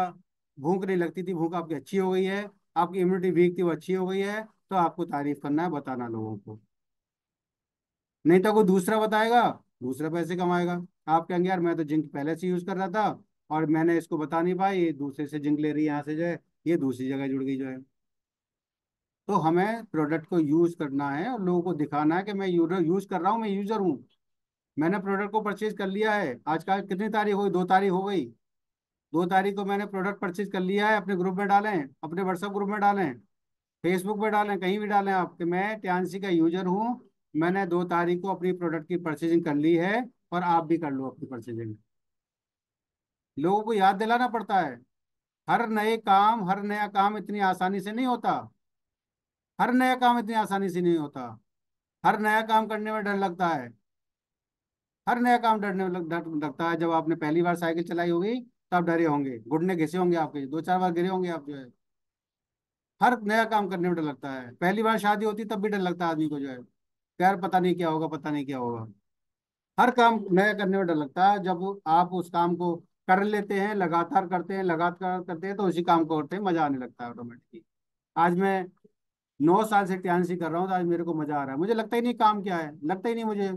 भूख नहीं लगती थी, भूख आपकी अच्छी हो गई है, आपकी इम्यूनिटी वीक थी वो अच्छी हो गई है, तो आपको तारीफ करना है, बताना लोगों को। नहीं तो कोई दूसरा बताएगा, दूसरा पैसे कमाएगा। आप कहेंगे यार मैं तो जिंक पहले से यूज कर रहा था, और मैंने इसको बता नहीं पाई, ये दूसरे से जिंक ले रही है, यहाँ से जो है ये दूसरी जगह जुड़ गई जो है। तो हमें प्रोडक्ट को यूज करना है और लोगों को दिखाना है कि मैं यूज कर रहा हूँ, मैं यूजर हूँ। मैंने प्रोडक्ट को परचेज कर लिया है। आज का कितनी तारीख हो गई, 2 तारीख हो गई। 2 तारीख को मैंने प्रोडक्ट परचेज कर लिया है, अपने ग्रुप में डालें, अपने व्हाट्सएप ग्रुप में डालें, फेसबुक पे डालें, कहीं भी डालें आप कि मैं टियान्सी का यूजर हूँ। मैंने 2 तारीख को अपनी प्रोडक्ट की परचेजिंग कर ली है, और आप भी कर लो अपनी परचेजिंग। लोगों को याद दिलाना पड़ता है। हर नया काम इतनी आसानी से नहीं होता। हर नया काम इतनी आसानी से नहीं होता। हर नया काम करने में डर लगता है। हर नया काम डरने में डर लगता है। जब आपने पहली बार साइकिल चलाई होगी तब डरे होंगे, घुटने घिसे होंगे आपके, 2-4 बार गिरे होंगे आप जो है। हर नया काम करने में डर लगता है। पहली बार शादी होती तब भी डर लगता है आदमी को जो है, यार पता नहीं क्या होगा, पता नहीं क्या होगा। हर काम नया करने में डर लगता है। जब आप उस काम को कर लेते हैं, लगातार करते हैं, लगातार करते हैं, तो उसी काम को करते हैं, मजा आने लगता है ऑटोमेटिकली। आज मैं 9 साल से टियान्सी कर रहा हूँ, तो आज मेरे को मजा आ रहा है। मुझे लगता ही नहीं काम क्या है, लगता ही नहीं मुझे।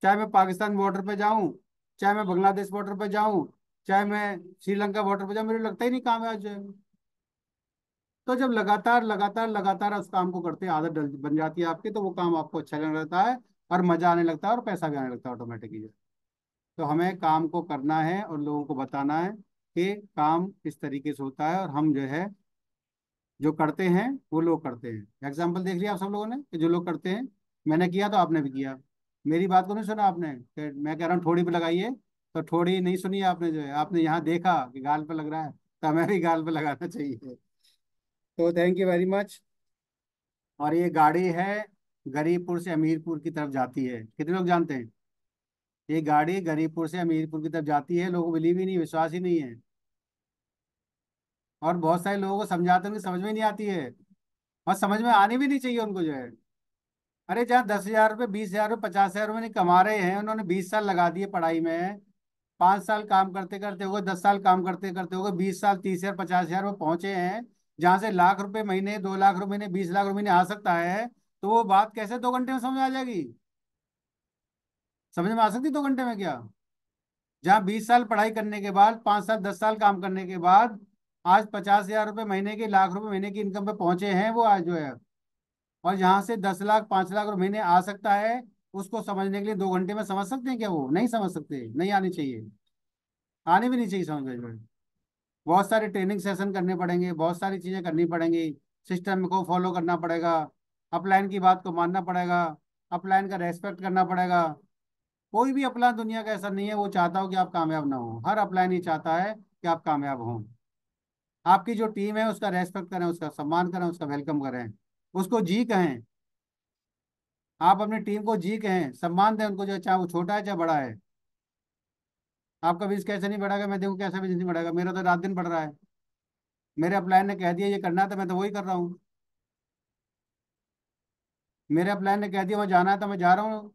चाहे मैं पाकिस्तान बॉर्डर पे जाऊं, चाहे मैं बांग्लादेश बॉर्डर पे जाऊं, चाहे मैं श्रीलंका बॉर्डर पे जाऊं, मुझे लगता ही नहीं काम है आज जो है। तो जब लगातार लगातार लगातार उस काम को करते हैं, आदत बन जाती है आपकी, तो वो काम आपको अच्छा लगने लगता है, और मजा आने लगता है, और पैसा भी आने लगता है ऑटोमेटिकली। तो हमें काम को करना है और लोगों को बताना है कि काम इस तरीके से होता है, और हम जो है जो करते हैं वो लोग करते हैं। एग्जाम्पल देख लिया आप सब लोगों ने कि जो लोग करते हैं, मैंने किया तो आपने भी किया। मेरी बात को नहीं सुना आपने कि मैं कह रहा हूँ ठोड़ी पे लगाइए, तो ठोड़ी नहीं सुनी आपने जो है, आपने यहाँ देखा कि गाल पे लग रहा है, तो हमें भी गाल पे लगाना चाहिए। तो थैंक यू वेरी मच। और ये गाड़ी है गरीबपुर से अमीरपुर की तरफ जाती है, कितने लोग जानते हैं? ये गाड़ी गरीबपुर से अमीरपुर की तरफ जाती है। लोगों को बिलीव ही नहीं, विश्वास ही नहीं है। और बहुत सारे लोगों को समझाते हैं, समझ में नहीं आती है, और समझ में आनी भी नहीं चाहिए उनको जो है। अरे जहाँ 10,000 रुपये, 20,000 रुपये, 50,000 रुपये नहीं कमा रहे हैं, उन्होंने 20 साल लगा दिए पढ़ाई में। 5 साल काम करते करते हो गए, 10 साल काम करते करते हो गए, 20 साल, 30,000, 50,000 में पहुंचे हैं। जहाँ से लाख रुपए महीने, 2 लाख रुपए महीने, 20 लाख रुपए महीने आ सकता है, तो वो बात कैसे 2 घंटे में समझ में आ जाएगी? समझ में आ सकती 2 घंटे में क्या? जहाँ 20 साल पढ़ाई करने के बाद, 5 साल, 10 साल काम करने के बाद, आज 50,000 रुपये महीने की, लाख रुपए महीने की इनकम पे पहुंचे हैं वो आज जो है। और यहाँ से 10 लाख, 5 लाख रुपए महीने आ सकता है, उसको समझने के लिए 2 घंटे में समझ सकते हैं क्या? वो नहीं समझ सकते, नहीं आनी चाहिए, आनी भी नहीं चाहिए समझ में। बहुत सारे ट्रेनिंग सेशन करने पड़ेंगे, बहुत सारी चीजें करनी पड़ेंगी, सिस्टम को फॉलो करना पड़ेगा, अपलाइन की बात को मानना पड़ेगा, अपलाइन का रेस्पेक्ट करना पड़ेगा। कोई भी अपलाइन दुनिया का ऐसा नहीं है वो चाहता हो कि आप कामयाब ना हो। हर अपलाइन ही चाहता है कि आप कामयाब हों। आपकी जो टीम है उसका रेस्पेक्ट करें, उसका सम्मान करें, उसका वेलकम करें, उसको जी कहें। आप अपनी टीम को जी कहें, सम्मान दें उनको, जो चाहे वो छोटा है चाहे बड़ा है। आपका बिजनेस कैसे नहीं बढ़ेगा, मैं देखूँ कैसा बिजनेस नहीं बढ़ेगा, मेरा तो रात दिन बढ़ रहा है। मेरे अपलाइन ने कह दिया ये करना है तो मैं तो वही कर रहा हूँ। मेरे अपलाइन ने कह दिया वहाँ जाना है तो मैं जा रहा हूँ।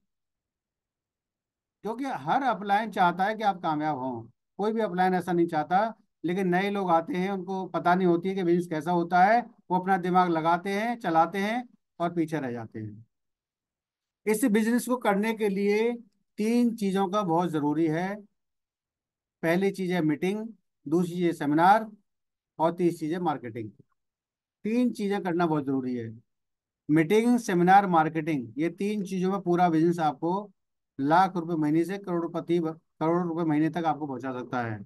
क्योंकि हर अपलाइन चाहता है कि आप कामयाब हों। कोई भी अपलाइन ऐसा नहीं चाहता लेकिन नए लोग आते हैं, उनको पता नहीं होती है कि बिजनेस कैसा होता है। वो अपना दिमाग लगाते हैं, चलाते हैं और पीछे रह जाते हैं। इस बिजनेस को करने के लिए तीन चीजों का बहुत जरूरी है। पहली चीज है मीटिंग, दूसरी चीज है सेमिनार, और तीसरी चीज है मार्केटिंग। तीन चीजें करना बहुत जरूरी है। मीटिंग, सेमिनार, मार्केटिंग, ये तीन चीजों में पूरा बिजनेस आपको लाख रुपए महीने से करोड़ रुपए महीने तक आपको पहुंचा सकता है।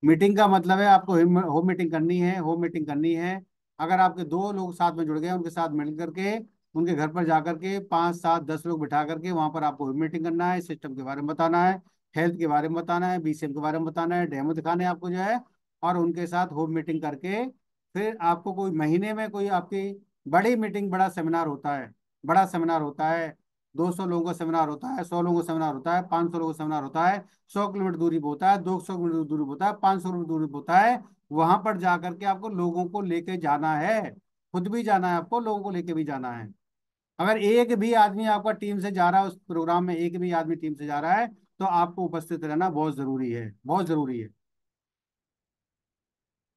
मीटिंग का मतलब है आपको होम मीटिंग करनी है, होम मीटिंग करनी है। अगर आपके दो लोग साथ में जुड़ गए, उनके साथ मिल करके उनके घर पर जा करके 5 7 10 लोग बिठा करके वहां पर आपको होम मीटिंग करना है, सिस्टम के बारे में बताना है, हेल्थ के बारे में बताना है, बीसीएम के बारे में बताना है, डेमो दिखाने हैं आपको जो है। और उनके साथ होम मीटिंग करके फिर आपको कोई महीने में कोई आपकी बड़ी मीटिंग, बड़ा सेमिनार होता है, बड़ा सेमिनार होता है, 200 लोगों का सेमिनार होता है, 100 लोगों का सेमिनार होता है, 500 लोगों का सेमिनार होता है, 100 किलोमीटर दूरी पे होता है, 200 किलोमीटर दूरी पे होता है, 500 किलोमीटर दूरी पे होता है। वहां पर जाकर के आपको लोगों को लेके जाना है, खुद भी जाना है, आपको लोगों को लेके भी जाना है। अगर एक भी आदमी आपका टीम से जा रहा है उस प्रोग्राम में, एक भी आदमी टीम से जा रहा है, तो आपको उपस्थित रहना बहुत जरूरी है, बहुत जरूरी है।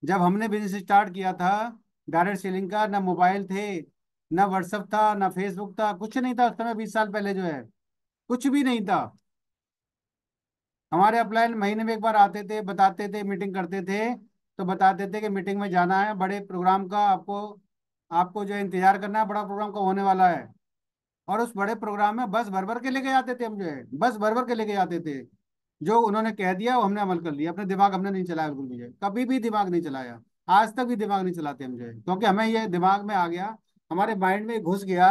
जब हमने बिजनेस स्टार्ट किया था डायरेक्ट सेलिंग का, ना मोबाइल थे, ना व्हाट्सअप था, ना फेसबुक था, कुछ नहीं था उस समय, 20 साल पहले जो है, कुछ भी नहीं था। हमारे अपलाइन महीने में एक बार आते थे, बताते थे, मीटिंग करते थे, तो बताते थे कि मीटिंग में जाना है, बड़े प्रोग्राम का आपको आपको जो है इंतजार करना है, बड़ा प्रोग्राम का होने वाला है। और उस बड़े प्रोग्राम में बस भर भर के लेके जाते थे हम, जो है बस भर भर के लेके जाते थे। जो उन्होंने कह दिया वो हमने अमल कर लिया, अपने दिमाग हमने नहीं चलाया, बिल्कुल भी जो है, कभी भी दिमाग नहीं चलाया। आज तक भी दिमाग नहीं चलाते हम जो है, क्योंकि हमें ये दिमाग में आ गया, हमारे माइंड में घुस गया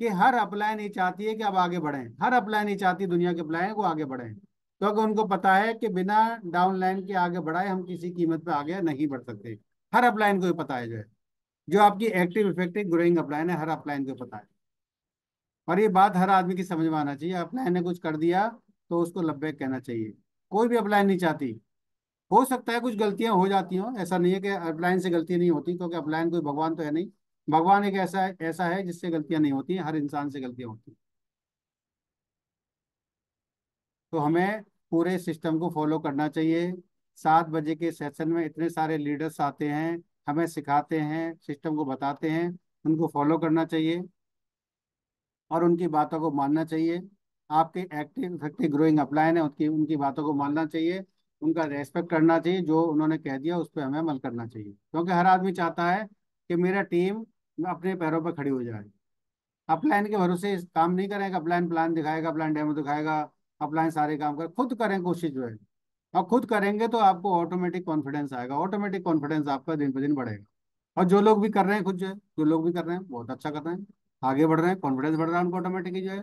कि हर अपलाइन ये चाहती है कि अब आगे बढ़ें, हर अपलाइन ये चाहती है, दुनिया के अपलाइन को आगे बढ़ें, क्योंकि उनको पता है कि बिना डाउन लाइन के आगे बढ़ाए हम किसी कीमत पे आगे नहीं बढ़ सकते। हर अपलाइन को ये पता है जो है, जो आपकी एक्टिव इफेक्टिव ग्रोइंग अपलाइन है, हर अपलाइन को पता है। और ये बात हर आदमी की समझ में आना चाहिए। अपलाइन ने कुछ कर दिया तो उसको लब्बैक कहना चाहिए। कोई भी अपलाइन नहीं चाहती। हो सकता है कुछ गलतियां हो जाती हों, ऐसा नहीं है कि अपलाइन से गलती नहीं होती, क्योंकि अपलाइन कोई भगवान तो है नहीं। भगवान एक ऐसा है जिससे गलतियां नहीं होती, हर इंसान से गलतियां होती। तो हमें पूरे सिस्टम को फॉलो करना चाहिए। 7 बजे के सेशन में इतने सारे लीडर्स आते हैं, हमें सिखाते हैं, सिस्टम को बताते हैं, उनको फॉलो करना चाहिए और उनकी बातों को मानना चाहिए। आपके एक्टिव इफेक्टिव ग्रोइंग अपलाइन है, उनकी उनकी बातों को मानना चाहिए, उनका रेस्पेक्ट करना चाहिए, जो उन्होंने कह दिया उस पर हमें अमल करना चाहिए, क्योंकि हर आदमी चाहता है कि मेरा टीम अपने पैरों पर खड़ी हो जाए। अपलाइन के भरोसे काम नहीं करेगा, अपलाइन प्लान दिखाएगा, अपलाइन डेमो दिखाएगा, अपलाइन सारे काम कर, खुद करें कोशिश जो है। और खुद करेंगे तो आपको ऑटोमेटिक कॉन्फिडेंस आएगा, ऑटोमेटिक कॉन्फिडेंस आपका दिन पर दिन बढ़ेगा। और जो लोग भी कर रहे हैं खुद जो है, जो लोग भी कर रहे हैं बहुत अच्छा कर रहे हैं, आगे बढ़ रहे हैं, कॉन्फिडेंस बढ़ रहा है उनको ऑटोमेटिकली जो है।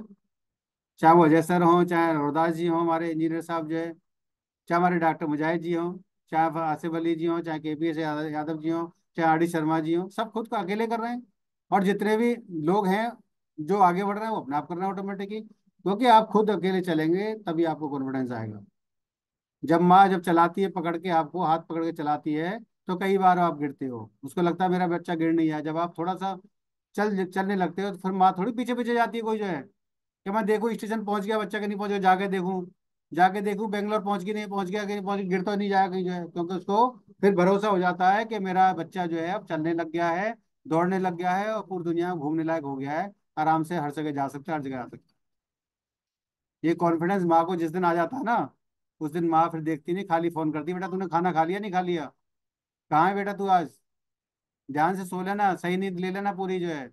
चाहे वो अजय सर हों, चाहे रोहदास जी हों हमारे इंजीनियर साहब जो है, चाहे हमारे डॉक्टर मुजाहिद जी हों, चाहे आसिफ अली जी हों, चाहे केपीएस यादव जी हों, चाहे आर डी शर्मा जी हों, सब खुद को अकेले कर रहे हैं। और जितने भी लोग हैं जो आगे बढ़ रहे हैं वो अपने आप कर रहे हैं ऑटोमेटिकली, क्योंकि आप खुद अकेले चलेंगे तभी आपको कॉन्फिडेंस आएगा। जब माँ जब चलाती है, पकड़ के आपको हाथ पकड़ के चलाती है, तो कई बार आप गिरते हो, उसको लगता है मेरा बच्चा गिर नहीं है। जब आप थोड़ा सा चलने लगते हो तो फिर माँ थोड़ी पीछे पीछे जाती है कोई जो है, कि मैं देखूँ स्टेशन पहुंच गया बच्चा, कि नहीं पहुंच गया, जाके देखूं बेंगलोर पहुंच गया नहीं पहुंच गया, कि नहीं पहुंच, गिर तो नहीं जाएगा कहीं जो है, क्योंकि उसको फिर भरोसा हो जाता है कि मेरा बच्चा जो है अब चलने लग गया है, दौड़ने लग गया है और पूरी दुनिया में घूमने लायक हो गया है, आराम से हर जगह जा सकता है, हर जगह आ सकता है। ये कॉन्फिडेंस माँ को जिस दिन आ जाता है ना, उस दिन माँ फिर देखती नहीं, खाली फोन करती, बेटा तूने खाना खा लिया नहीं खा लिया, कहाँ है बेटा तू आज, ध्यान से सो लेना, सही नींद ले लेना पूरी जो है।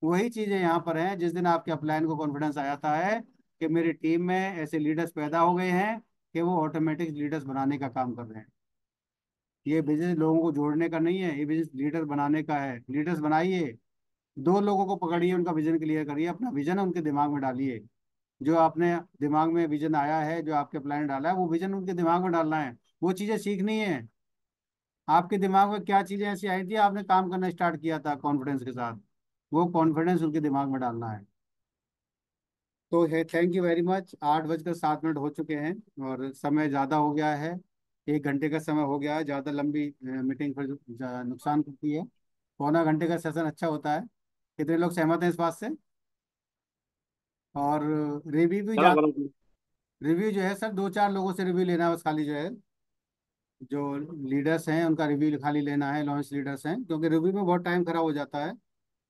वही चीजें यहाँ पर हैं। जिस दिन आपके अपलाइन को कॉन्फिडेंस आ जाता है कि मेरी टीम में ऐसे लीडर्स पैदा हो गए हैं कि वो ऑटोमेटिक लीडर्स बनाने का काम कर रहे हैं। ये बिजनेस लोगों को जोड़ने का नहीं है, ये बिजनेस लीडर बनाने का है। लीडर्स बनाइए, दो लोगों को पकड़िए, उनका विजन क्लियर करिए, अपना विजन उनके दिमाग में डालिए। जो आपने दिमाग में विजन आया है, जो आपके प्लान डाला है, वो विजन उनके दिमाग में डालना है, वो चीजें सीखनी है। आपके दिमाग में क्या चीजें ऐसी आई थी, आपने काम करना स्टार्ट किया था कॉन्फिडेंस के साथ, वो कॉन्फिडेंस उनके दिमाग में डालना है। तो है, थैंक यू वेरी मच। 8 बजकर 7 मिनट हो चुके हैं और समय ज़्यादा हो गया है, 1 घंटे का समय हो गया है। ज़्यादा लंबी मीटिंग फिर नुकसान करती है। 1/4 घंटे का सेशन अच्छा होता है। कितने लोग सहमत हैं इस बात से? और रिव्यू भी चलो जा करो। रिव्यू जो है सर, 2 4 लोगों से रिव्यू लेना है बस, खाली जो है जो लीडर्स हैं उनका रिव्यू खाली लेना है, लॉन्च लीडर्स हैं, क्योंकि रिव्यू में बहुत टाइम खराब हो जाता है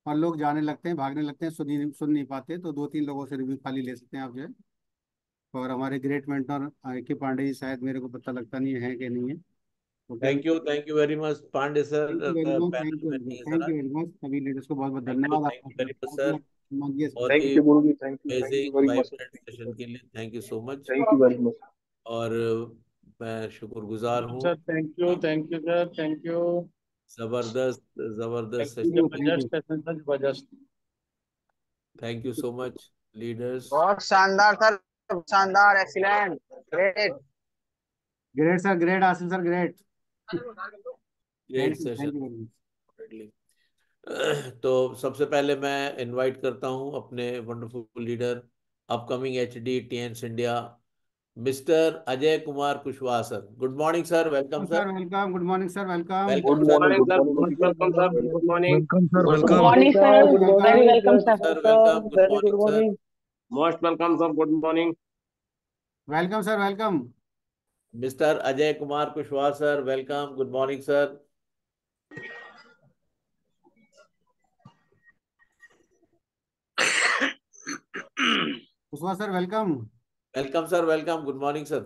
और लोग जाने लगते हैं, भागने लगते हैं, सुन नहीं पाते। तो 2-3 लोगों से रिव्यू खाली ले सकते हैं आप जो है। और हमारे ग्रेट मेंटर के पांडे जी, शायद मेरे को पता लगता नहीं है कि नहीं है, okay. Thank you very much Pandey sir, thank you very much, panel में नहीं है थैंक सर यू आज। वेरी मच, सभी लीडर्स को बहुत बहुत धन्यवाद थैंक यू आपका वेरी मच सर, मांगिए बहुत थैंक ही you guru ji, thank you amazing very much, vibrant session के लिए thank you so much. Thank you very much. और मैं शुक्रगुजार हूँ। Sir thank you sir, thank you. जबरदस्त जबरदस्त thank session. You, thank you. जबरदस्त सेशन सर, जबरदस्त। Thank you so much leaders. बहुत शानदार सर, शानदार, excellent, great. Great sir, great Asif sir, great. Great thank session. You very much. तो सबसे पहले मैं इनवाइट करता हूं अपने wonderful leader, upcoming HD TNS India, mister Ajay Kumar Kushwaha sir. Good morning sir, welcome sir. Sir welcome, good morning sir, welcome. Welcome sir. Morning good sir, morning most welcome sir, good morning. Welcome sir, most good welcome. Welcome morning sir, sir, good very morning welcome sir. Sir welcome, good very good morning sir. Morning. Most welcome sir, good morning. Welcome sir, welcome. Mister Ajay Kumar Kushwaha sir, welcome, good morning sir. Kushwaha sir, welcome. Welcome sir, welcome, good morning sir.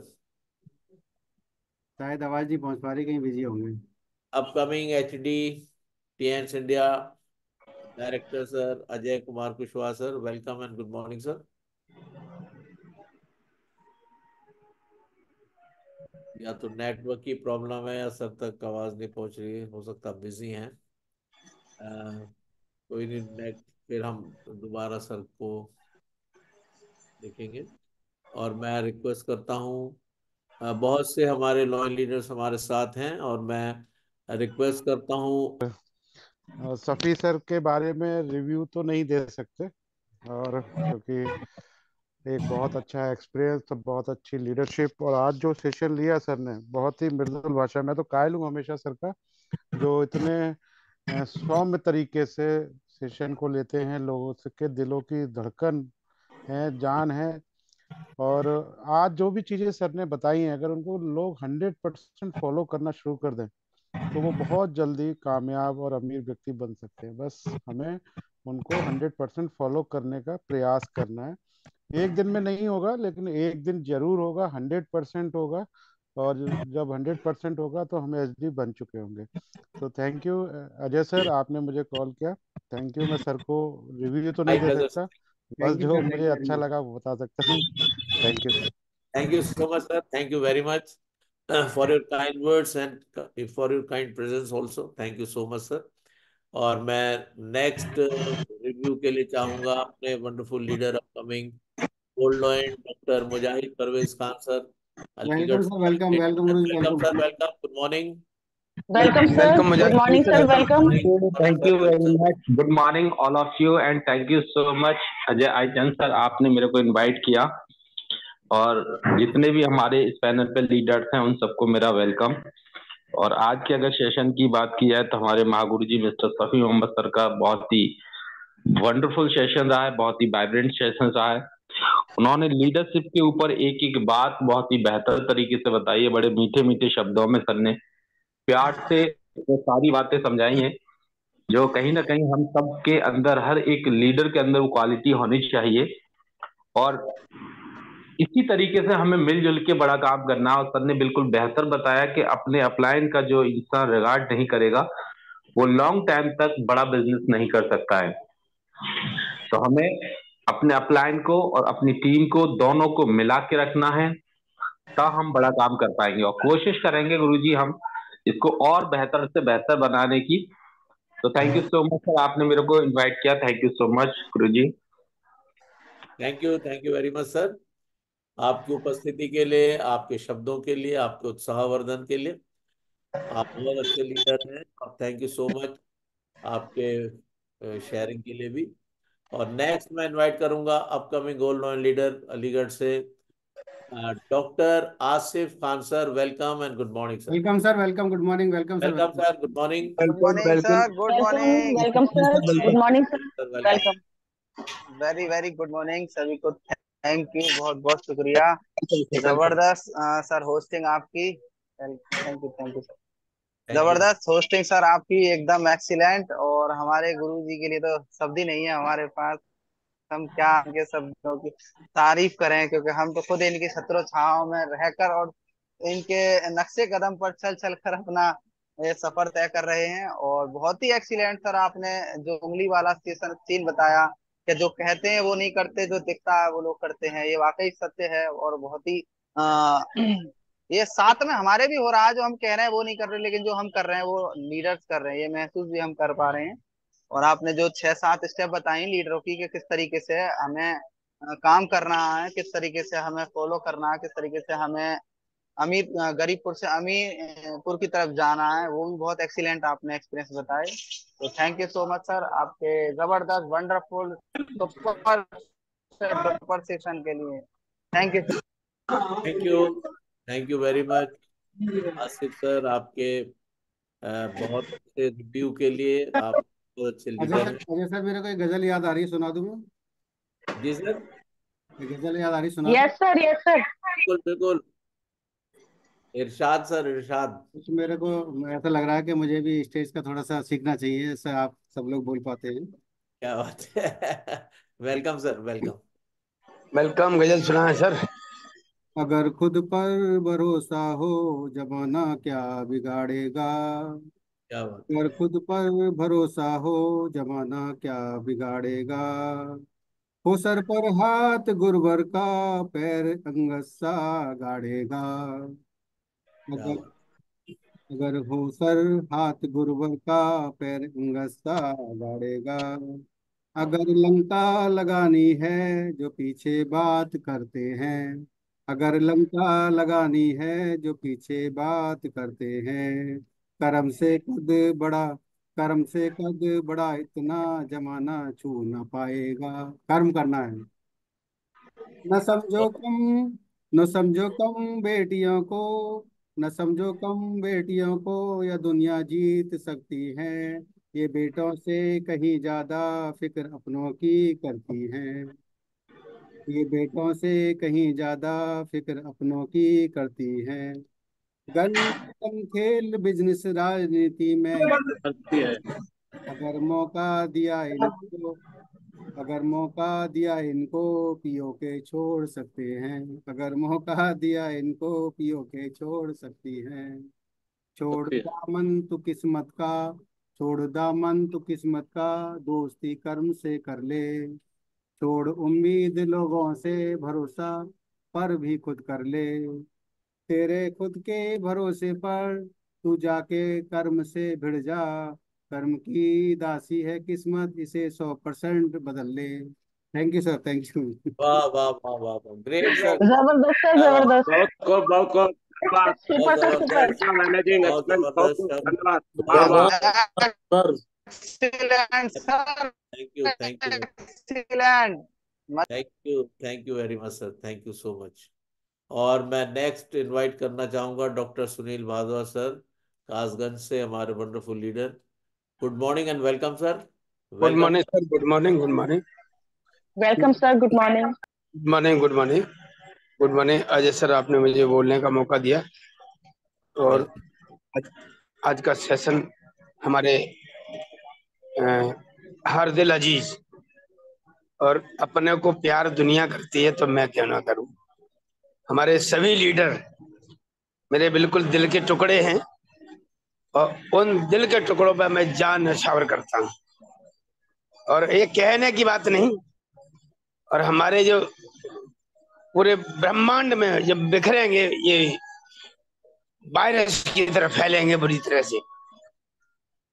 शायद आवाज नहीं पहुंच पा रही, कहीं बिजी होंगे। Upcoming HD TNS India director sir Ajay Kumar Kushwaha sir, welcome and good morning sir. या तो नेटवर्क की प्रॉब्लम है या सर तक आवाज नहीं पहुंच रही है, हो सकता है बिजी हैं। कोई नहीं, नेट फिर हम दोबारा सर को देखेंगे। और मैं रिक्वेस्ट करता हूँ, बहुत से हमारे लॉ लीडर्स हमारे साथ हैं और मैं रिक्वेस्ट करता हूँ। सफ़ी सर के बारे में रिव्यू तो नहीं दे सकते, और क्योंकि एक बहुत अच्छा एक्सपीरियंस, तो बहुत अच्छी लीडरशिप, और आज जो सेशन लिया सर ने बहुत ही मृदुल भाषा, मैं तो कायल हूँ हमेशा सर का, जो इतने सौम्य तरीके से सेशन को लेते हैं, लोगों के दिलों की धड़कन है, जान है। और आज जो भी चीजें सर ने बताई हैं, अगर उनको लोग 100% फॉलो करना शुरू कर दें तो वो बहुत जल्दी कामयाब और अमीर व्यक्ति बन सकते हैं। बस हमें उनको 100% फॉलो करने का प्रयास करना है। एक दिन में नहीं होगा, लेकिन एक दिन जरूर होगा, 100% होगा। और जब 100% होगा तो हम एचडी बन चुके होंगे। तो थैंक यू अजय सर, आपने मुझे कॉल किया। Thank you. मैं सर को रिव्यू तो नहीं माय दे प्लेजर। सकता, बस थैंक यू जो सर, थैंक मुझे यू वेरी अच्छा मच। लगा वो बता सकता हूँ। Thank you sir. Thank you so much sir, thank you very much for your kind words and for your kind presence also, thank you so much sir. और मैं नेक्स्ट रिव्यू के लिए चाहूंगा अपने wonderful leader upcoming gold lion doctor Mujahid Parvez Khan sir, Aligarh welcome से। Sir, welcome, welcome Guru ji, welcome welcome. Sir, welcome, good morning. Welcome sir, welcome good Mujahid morning sir, sir, welcome. Welcome. Thank you very much. Good morning all of you and thank you so much Ajay Aichand sir, आपने मेरे को इनवाइट किया। और जितने भी हमारे इस पैनल पे लीडर्स हैं उन सबको मेरा वेलकम। और आज के अगर सेशन की बात की जाए तो हमारे महागुरु जी मिस्टर सफी मोहम्मद सर का बहुत ही वंडरफुल सेशन रहा है, बहुत ही वाइब्रेंट सेशन रहा है। उन्होंने लीडरशिप के ऊपर एक एक बात बहुत ही बेहतर तरीके से बताई है, बड़े मीठे मीठे शब्दों में सर ने प्यार से वो सारी बातें समझाई हैं, जो कहीं ना कहीं हम सब के अंदर, हर एक लीडर के अंदर वो क्वालिटी होनी चाहिए। और इसी तरीके से हमें मिलजुल के बड़ा काम करना है। और सर ने बिल्कुल बेहतर बताया कि अपने अपलाइन का जो इंसान रिगार्ड नहीं करेगा वो लॉन्ग टाइम तक बड़ा बिजनेस नहीं कर सकता है। तो हमें अपने अपलाइन को और अपनी टीम को दोनों को मिला के रखना है, तब हम बड़ा काम कर पाएंगे। और कोशिश करेंगे गुरुजी हम इसको और बेहतर से बेहतर बनाने की। तो thank you so much sir, आपने मेरे को इनवाइट किया। Thank you so much Guruji. Thank you very much sir, आपकी उपस्थिति के लिए, आपके शब्दों के लिए, आपके उत्साहवर्धन के लिए। आप बहुत अच्छे लीडर हैं और थैंक यू सो मच आपके शेयरिंग के लिए भी। और नेक्स्ट मैं इनवाइट करूंगा upcoming gold lion leader Aligarh से doctor Asif Khan sir, welcome and good morning sir. Welcome sir, welcome, good morning, welcome sir, welcome welcome. Sir, good morning. Good welcome morning welcome sir, good welcome, morning. Welcome sir, good morning sir, sir welcome. Welcome. Very very good morning सभी को, थैंक यू, बहुत बहुत शुक्रिया। जबरदस्त सर होस्टिंग आपकी। Thank you sir. Thank you. जबरदस्त होस्टिंग सर आपकी, एकदम एक्सीलेंट। और हमारे गुरु जी के लिए तो शब्द ही नहीं है हमारे पास। हम क्या इनके शब्दों की तारीफ करें, क्योंकि हम तो खुद इनकी छत्रों छांव में रहकर और इनके नक्शे कदम पर चल चल कर अपना ये सफर तय कर रहे हैं। और बहुत ही एक्सीलेंट सर आपने जो उंगली वाला सीन बताया, कि जो कहते हैं वो नहीं करते, जो दिखता है वो लोग करते हैं, ये वाकई सत्य है। और बहुत ही आ, ये साथ में हमारे भी हो रहा है, जो हम कह रहे हैं वो नहीं कर रहे, लेकिन जो हम कर रहे हैं वो लीडर्स कर रहे हैं, ये महसूस भी हम कर पा रहे हैं। और आपने जो 6-7 स्टेप बताई लीडरों की, कि किस तरीके से हमें काम करना है, किस तरीके से हमें फॉलो करना है, किस तरीके से हमें गरीबपुर से अमीरपुर की तरफ जाना है, वो भी बहुत एक्सीलेंट आपने एक्सपीरियंस बताए। तो thank you so much sir आपके जबरदस्त वंडरफुल सुपर डुपर सेशन के लिए। Thank you sir. Thank you. Thank you very much Asif sir, आपके बहुत अच्छे रिव्यू के लिए। आप बहुत अच्छे लीडर हैं। अजय सर मेरे को एक गजल याद आ रही है, सुना दूं मैं? जी सर। एक गजल याद आ रही, सुना दूं? Yes sir, yes sir. बिल्कुल बिल्कुल। इरशाद सर, इरशाद। कुछ मेरे को ऐसा लग रहा है कि मुझे भी स्टेज का थोड़ा सा सीखना चाहिए, जैसे आप सब लोग बोल पाते हैं। क्या बात है। Welcome sir, welcome. वेलकम। गजल सुना है सर। अगर खुद पर भरोसा हो, जमाना क्या बिगाड़ेगा। क्या बात। अगर खुद पर भरोसा हो, जमाना क्या बिगाड़ेगा। हो सर पर हाथ गुरबर का, पैर अंगसा गाड़ेगा। क्या अगर बात। अगर हो सर हाथ गुरबर का, पैर अंगसा गाड़ेगा। अगर लंका लगानी है, जो पीछे बात करते हैं। अगर लंका लगानी है, जो पीछे बात करते हैं। करम से कद बड़ा, कर्म से कद बड़ा, इतना जमाना छू ना पाएगा। कर्म करना है। न समझो कम, न समझो कम बेटियों को, न समझो कम बेटियों को, यह दुनिया जीत सकती है। ये बेटों से कहीं ज्यादा फिक्र अपनों की करती हैं। ये बेटों से कहीं ज्यादा फिक्र अपनों की करती हैं। गन खेल बिजनेस राजनीति में, करती है। अगर मौका दिया इनको, अगर मौका दिया इनको, पियो के छोड़ सकते हैं। अगर मौका दिया इनको, पियो के छोड़ सकती हैं। छोड़ करती है। दामन तू किस्मत का, छोड़ दामन तू किस्मत का, दोस्ती कर्म से कर ले। छोड़ उम्मीद लोगों से, भरोसा पर भी खुद कर ले। तेरे खुद के भरोसे पर तू जाके कर्म से भिड़ जा। कर्म की दासी है किस्मत, इसे 100% बदल ले। Thank you sir, thank you. वाह वाह वाह वाह वाह, ग्रेट सर। जबरदस्त सर, क्या बात। जबरदस्त। बहुत खूब, बहुत खूब। धन्यवाद। बहुत सुपर सर, सुपर। जबरदस्त। मैनेजिंग बहुत एक्सपेंस। बहुत जबरदस्त खूब सर। धन्यवाद। वाह वाह। बहुत sir. Excellent sir, thank you, thank you. Excellent. Thank you very much sir, thank you so much. और मैं नेक्स्ट इनवाइट करना चाहूंगा डॉक्टर सुनील भारद्वाज सर, कासगंज से, हमारे wonderful leader. Good morning and welcome sir. Good welcome. Morning sir. Good morning. Good morning. Welcome sir, good morning. Good morning. Good morning. Good morning Ajay sir, आपने मुझे बोलने का मौका दिया। और आज, आज का सेशन हमारे हर दिल अजीज, और अपने को प्यार दुनिया करती है तो मैं क्यों ना करूं। हमारे सभी लीडर मेरे बिल्कुल दिल के टुकड़े हैं, और उन दिल के टुकड़ों पर मैं जान न्यौछावर करता हूं। और ये कहने की बात नहीं, और हमारे जो पूरे ब्रह्मांड में जब बिखरेंगे, ये वायरस की तरह फैलेंगे बुरी तरह से,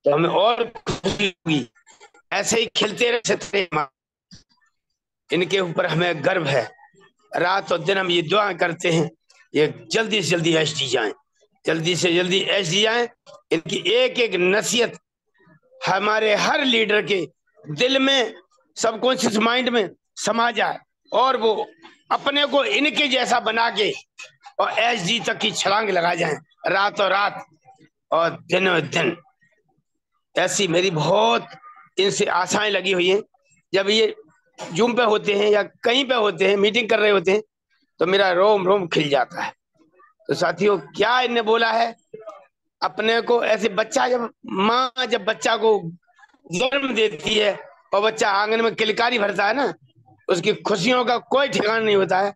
तो हमें और खुशी होगी। ऐसे ही खिलते रह सकते हैं, इनके ऊपर हमें गर्व है। रात और दिन हम ये दुआ करते हैं, ये जल्दी से जल्दी ऐश दी जाए, जल्दी से जल्दी ऐश दी जाए। इनकी एक एक नसीहत हमारे हर लीडर के दिल में, सबकॉन्शियस माइंड में समा जाए, और वो अपने को इनके जैसा बना के और एचडी तक की छलांग लगा जाए, रात और रात और दिन। ऐसी मेरी बहुत इनसे आशाएं लगी हुई हैं। जब ये जूम पे होते हैं या कहीं पे होते हैं, मीटिंग कर रहे होते हैं, तो मेरा रोम रोम खिल जाता है। तो साथियों क्या इनने बोला है, अपने को ऐसे बच्चा जब माँ जब बच्चा को जन्म देती है और बच्चा आंगन में किलकारी भरता है ना, उसकी खुशियों का कोई ठिकाना नहीं होता है।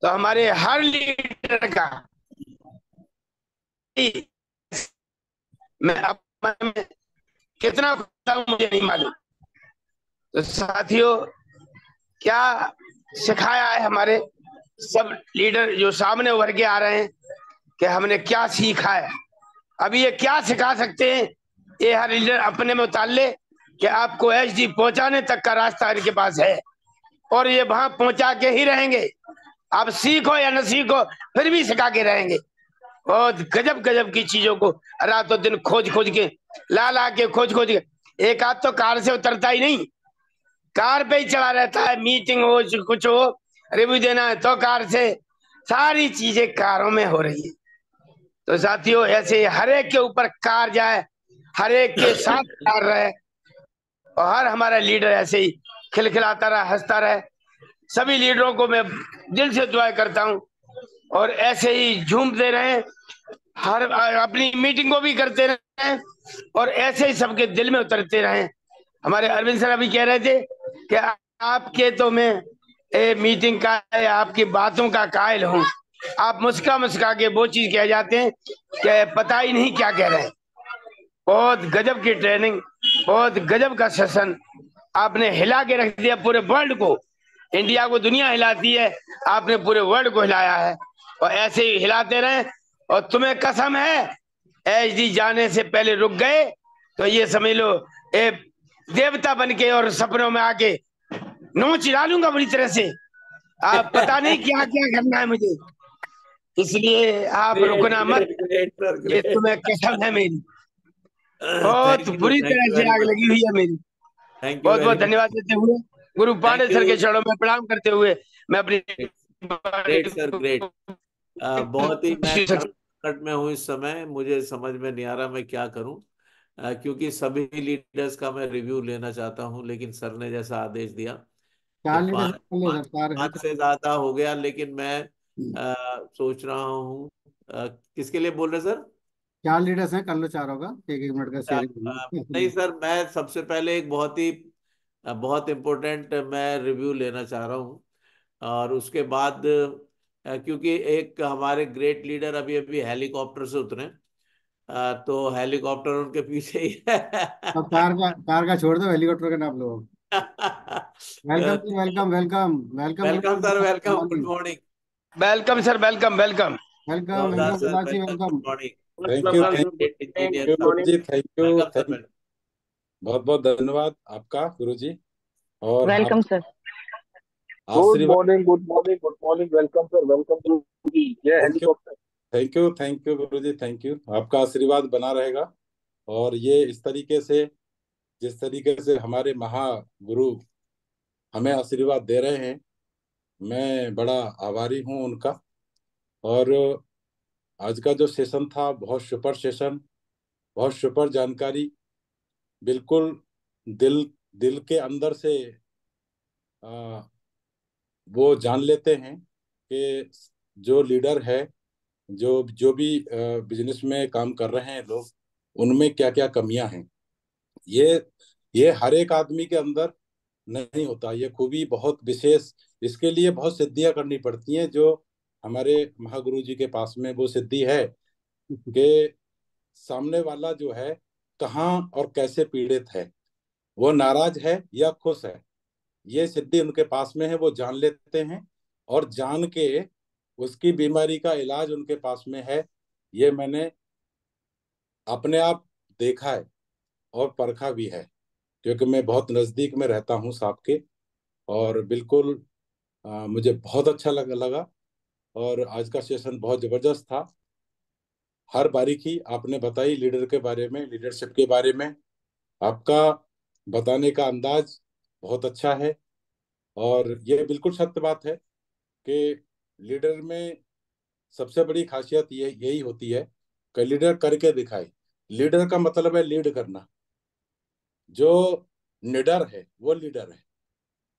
तो हमारे हर लीडर का मैं अपने में कितना खुश हूं मुझे नहीं मालूम। तो साथियों क्या सिखाया है हमारे सब लीडर जो सामने उभर के आ रहे हैं कि हमने क्या सीखा है। अभी ये क्या सिखा सकते हैं, ये हर लीडर अपने में उतार ले कि आपको एचडी पहुंचाने तक का रास्ता इनके पास है और ये वहां पहुंचा के ही रहेंगे। आप सीखो या न सीखो फिर भी सिखा के रहेंगे। बहुत गजब गजब की चीजों को रातों दिन खोज खोज के ला के खोज खोज के, एक आध तो कार से उतरता ही नहीं, कार पे ही चला रहता है। मीटिंग हो कुछ हो रिव्यू देना है तो कार से, सारी चीजें कारों में हो रही है। तो साथियों ऐसे हर एक के ऊपर कार जाए, हर एक के साथ कार रहे और हर हमारा लीडर ऐसे ही खिलखिलाता रहे, हंसता रहे। सभी लीडरों को मैं दिल से दुआ करता हूँ और ऐसे ही झूमते रहे, हर अपनी मीटिंग को भी करते रहे और ऐसे ही सबके दिल में उतरते रहे। हमारे अरविंद सर अभी कह रहे थे कि आपके तो मैं मीटिंग का आपकी बातों का कायल हूँ। आप मुस्का मुस्का के वो चीज कह जाते हैं कि पता ही नहीं क्या कह रहे हैं। बहुत गजब की ट्रेनिंग, बहुत गजब का सेशन, आपने हिला के रख दिया पूरे वर्ल्ड को। इंडिया को दुनिया हिलाती है, आपने पूरे वर्ल्ड को हिलाया है और ऐसे ही हिलाते रहे। और तुम्हें कसम है एचडी जाने से पहले रुक गए तो ये समझ लो ए देवता बन के और सपनों में आके नोच डालूंगा बुरी तरह से। आप पता नहीं क्या क्या करना है मुझे, इसलिए आप रुकना मत, ये तुम्हें कसम है मेरी। बहुत बुरी तरह थैंक यू से वेरी आग मच, लगी हुई है मेरी। थैंक यू बहुत बहुत वेरी मच, धन्यवाद देते हुए गुरु पांडे थैंक सर यू। के चरणों में प्रणाम करते हुए मैं अपनी ग्रेट सर, ग्रेट। बहुत ही मैं कट में हूँ इस समय, मुझे समझ में नहीं आ रहा मैं क्या करूं, क्योंकि सभी लीडर्स का मैं रिव्यू लेना चाहता हूं, लेकिन सर ने जैसा आदेश दिया कि चार लीडर पाँच कर लो पाँच सर, चार है पाँच से ज्यादा हो गया, लेकिन मैं सोच रहा हूँ किसके लिए बोल रहे सर? 4 लीडर्स हैं, कर लो चारों का, 1-1 मिनट का नहीं शेयरिंग। सर, मैं सबसे पहले एक बहुत इम्पोर्टेंट मैं रिव्यू लेना चाह रहा हूँ और उसके बाद क्योंकि एक हमारे ग्रेट लीडर अभी अभी हेलीकॉप्टर से उतरे, तो हेलीकॉप्टर उनके पीछे ही है। अब कार का छोड़ दो, हेलीकॉप्टर का नाम लो। वेलकम जी, welcome welcome welcome welcome sir, good welcome, good morning. Morning. Welcome sir, welcome welcome. Welcome जोरदार welcome sir, Prabhat ji, welcome, good welcome. Morning. Thank you, हमारे थैंक ग्रेट इंजीनियर यू साहब, गुरु जी, thank you, welcome sir, thank welcome. बहुत बहुत धन्यवाद आपका गुरु जी। और आप वेलकम सर। गुड आशीर्वाद। Morning, good morning, good morning, welcome sir, welcome to ये thank you, helicopter. Thank you guru ji, thank you. आपका आशीर्वाद बना रहेगा और ये इस तरीके से, जिस तरीके से हमारे महागुरु हमें आशीर्वाद दे रहे हैं, मैं बड़ा आभारी हूँ उनका। और आज का जो सेशन था बहुत सुपर सेशन, बहुत सुपर जानकारी, बिल्कुल दिल दिल के अंदर से आ, वो जान लेते हैं कि जो लीडर है, जो जो भी बिजनेस में काम कर रहे हैं लोग, उनमें क्या क्या कमियां हैं। ये ये हर एक आदमी के अंदर नहीं होता, ये खूबी बहुत विशेष, इसके लिए बहुत सिद्धियां करनी पड़ती हैं। जो हमारे महागुरु जी के पास में वो सिद्धि है कि सामने वाला जो है कहाँ और कैसे पीड़ित है, वो नाराज है या खुश है, ये सिद्धि उनके पास में है। वो जान लेते हैं और जान के उसकी बीमारी का इलाज उनके पास में है। ये मैंने अपने आप देखा है और परखा भी है, क्योंकि मैं बहुत नज़दीक में रहता हूँ साहब के। और बिल्कुल मुझे बहुत अच्छा लगा और आज का सेशन बहुत ज़बरदस्त था। हर बारीकी आपने बताई लीडर के बारे में, लीडरशिप के बारे में। आपका बताने का अंदाज बहुत अच्छा है और ये बिल्कुल सत्य बात है कि लीडर में सबसे बड़ी खासियत ये यही होती है कि लीडर करके दिखाए। लीडर का मतलब है लीड करना। जो निडर है वो लीडर है,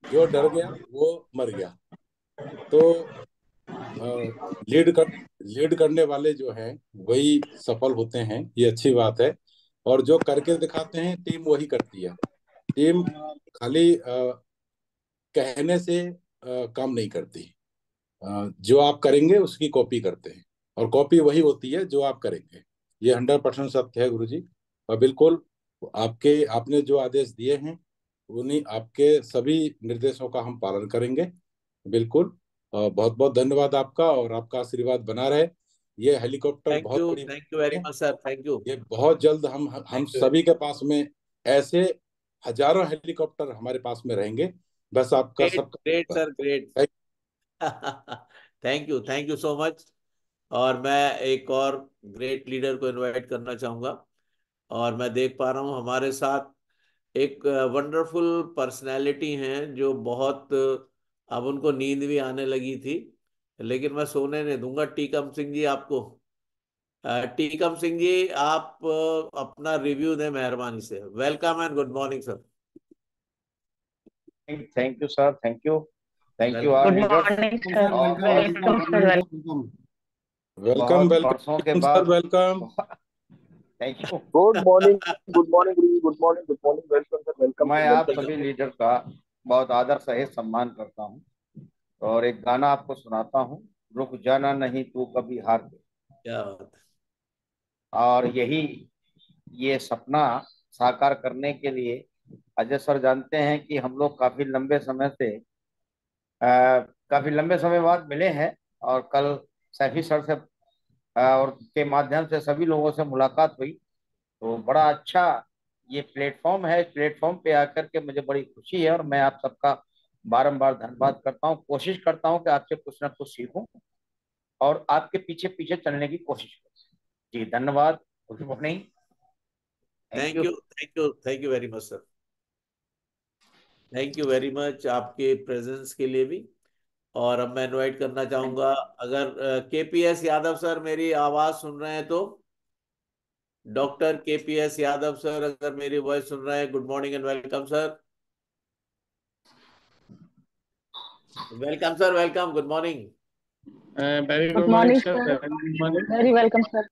जो डर गया वो मर गया। तो लीड करने वाले जो हैं वही सफल होते हैं, ये अच्छी बात है। और जो करके दिखाते हैं टीम वही करती है। टीम खाली कहने से काम नहीं करती। जो आप करेंगे उसकी कॉपी करते हैं, और कॉपी वही होती है जो आप करेंगे। ये 100% सत्य है गुरुजी। और बिल्कुल आपके आपने जो आदेश दिए हैं उन्हीं आपके सभी निर्देशों का हम पालन करेंगे, बिल्कुल। बहुत बहुत धन्यवाद आपका, और आपका आशीर्वाद बना रहे। ये हेलीकॉप्टर बहुत बड़ी थैंक बात यू वेरी है। Much sir, thank you. ये बहुत जल्द हम थैंक यू। सभी के पास में ऐसे हजारों हेलीकॉप्टर हमारे पास में रहेंगे। बस आपका ग्रेट ग्रेट सबका sir, great. Thank you so much. और मैं एक और ग्रेट लीडर को इनवाइट करना चाहूंगा। और मैं देख पा रहा हूँ हमारे साथ एक वंडरफुल पर्सनैलिटी हैं जो बहुत अब उनको नींद भी आने लगी थी, लेकिन मैं सोने नहीं दूंगा। टीकम सिंह जी आपको। टीकम सिंह जी, आप अपना रिव्यू दें मेहरबानी से। Welcome and good morning sir. Thank you sir, thank you welcome. All good leaders. Morning sir sir, welcome welcome welcome sir, welcome. Welcome. Welcome बहुत बरसों के वेलकम सर, बाद welcome. Thank you. Good morning, good morning गुरु, good morning, good morning. Welcome sir, welcome मैं सर, आप वेलकम सभी सर। लीडर का बहुत आदर सहित सम्मान करता हूँ और एक गाना आपको सुनाता हूँ, रुक जाना नहीं तू कभी हार के। क्या बात है। और यही ये सपना साकार करने के लिए अजय सर जानते हैं कि हम लोग काफी लंबे समय बाद मिले हैं। और कल सैफी सर से और के माध्यम से सभी लोगों से मुलाकात हुई, तो बड़ा अच्छा ये प्लेटफॉर्म है। इस प्लेटफॉर्म पे आकर के मुझे बड़ी खुशी है और मैं आप सबका बारंबार धन्यवाद करता हूँ। कोशिश करता हूँ कि आपसे कुछ ना कुछ सीखूं और आपके पीछे पीछे चलने की कोशिश करूं। जी धन्यवाद। Good morning. Thank thank you. You, thank you, thank you very much sir. Thank you very much आपके प्रेजेंस के लिए भी। और अब मैं इनवाइट करना चाहूंगा, अगर केपीएस यादव सर मेरी आवाज सुन रहे हैं तो। डॉक्टर केपीएस यादव सर अगर मेरी वॉइस सुन रहे हैं, good morning and welcome sir. Welcome sir, welcome, good morning. Very good good morning morning sir, sir, very good morning. Very welcome sir.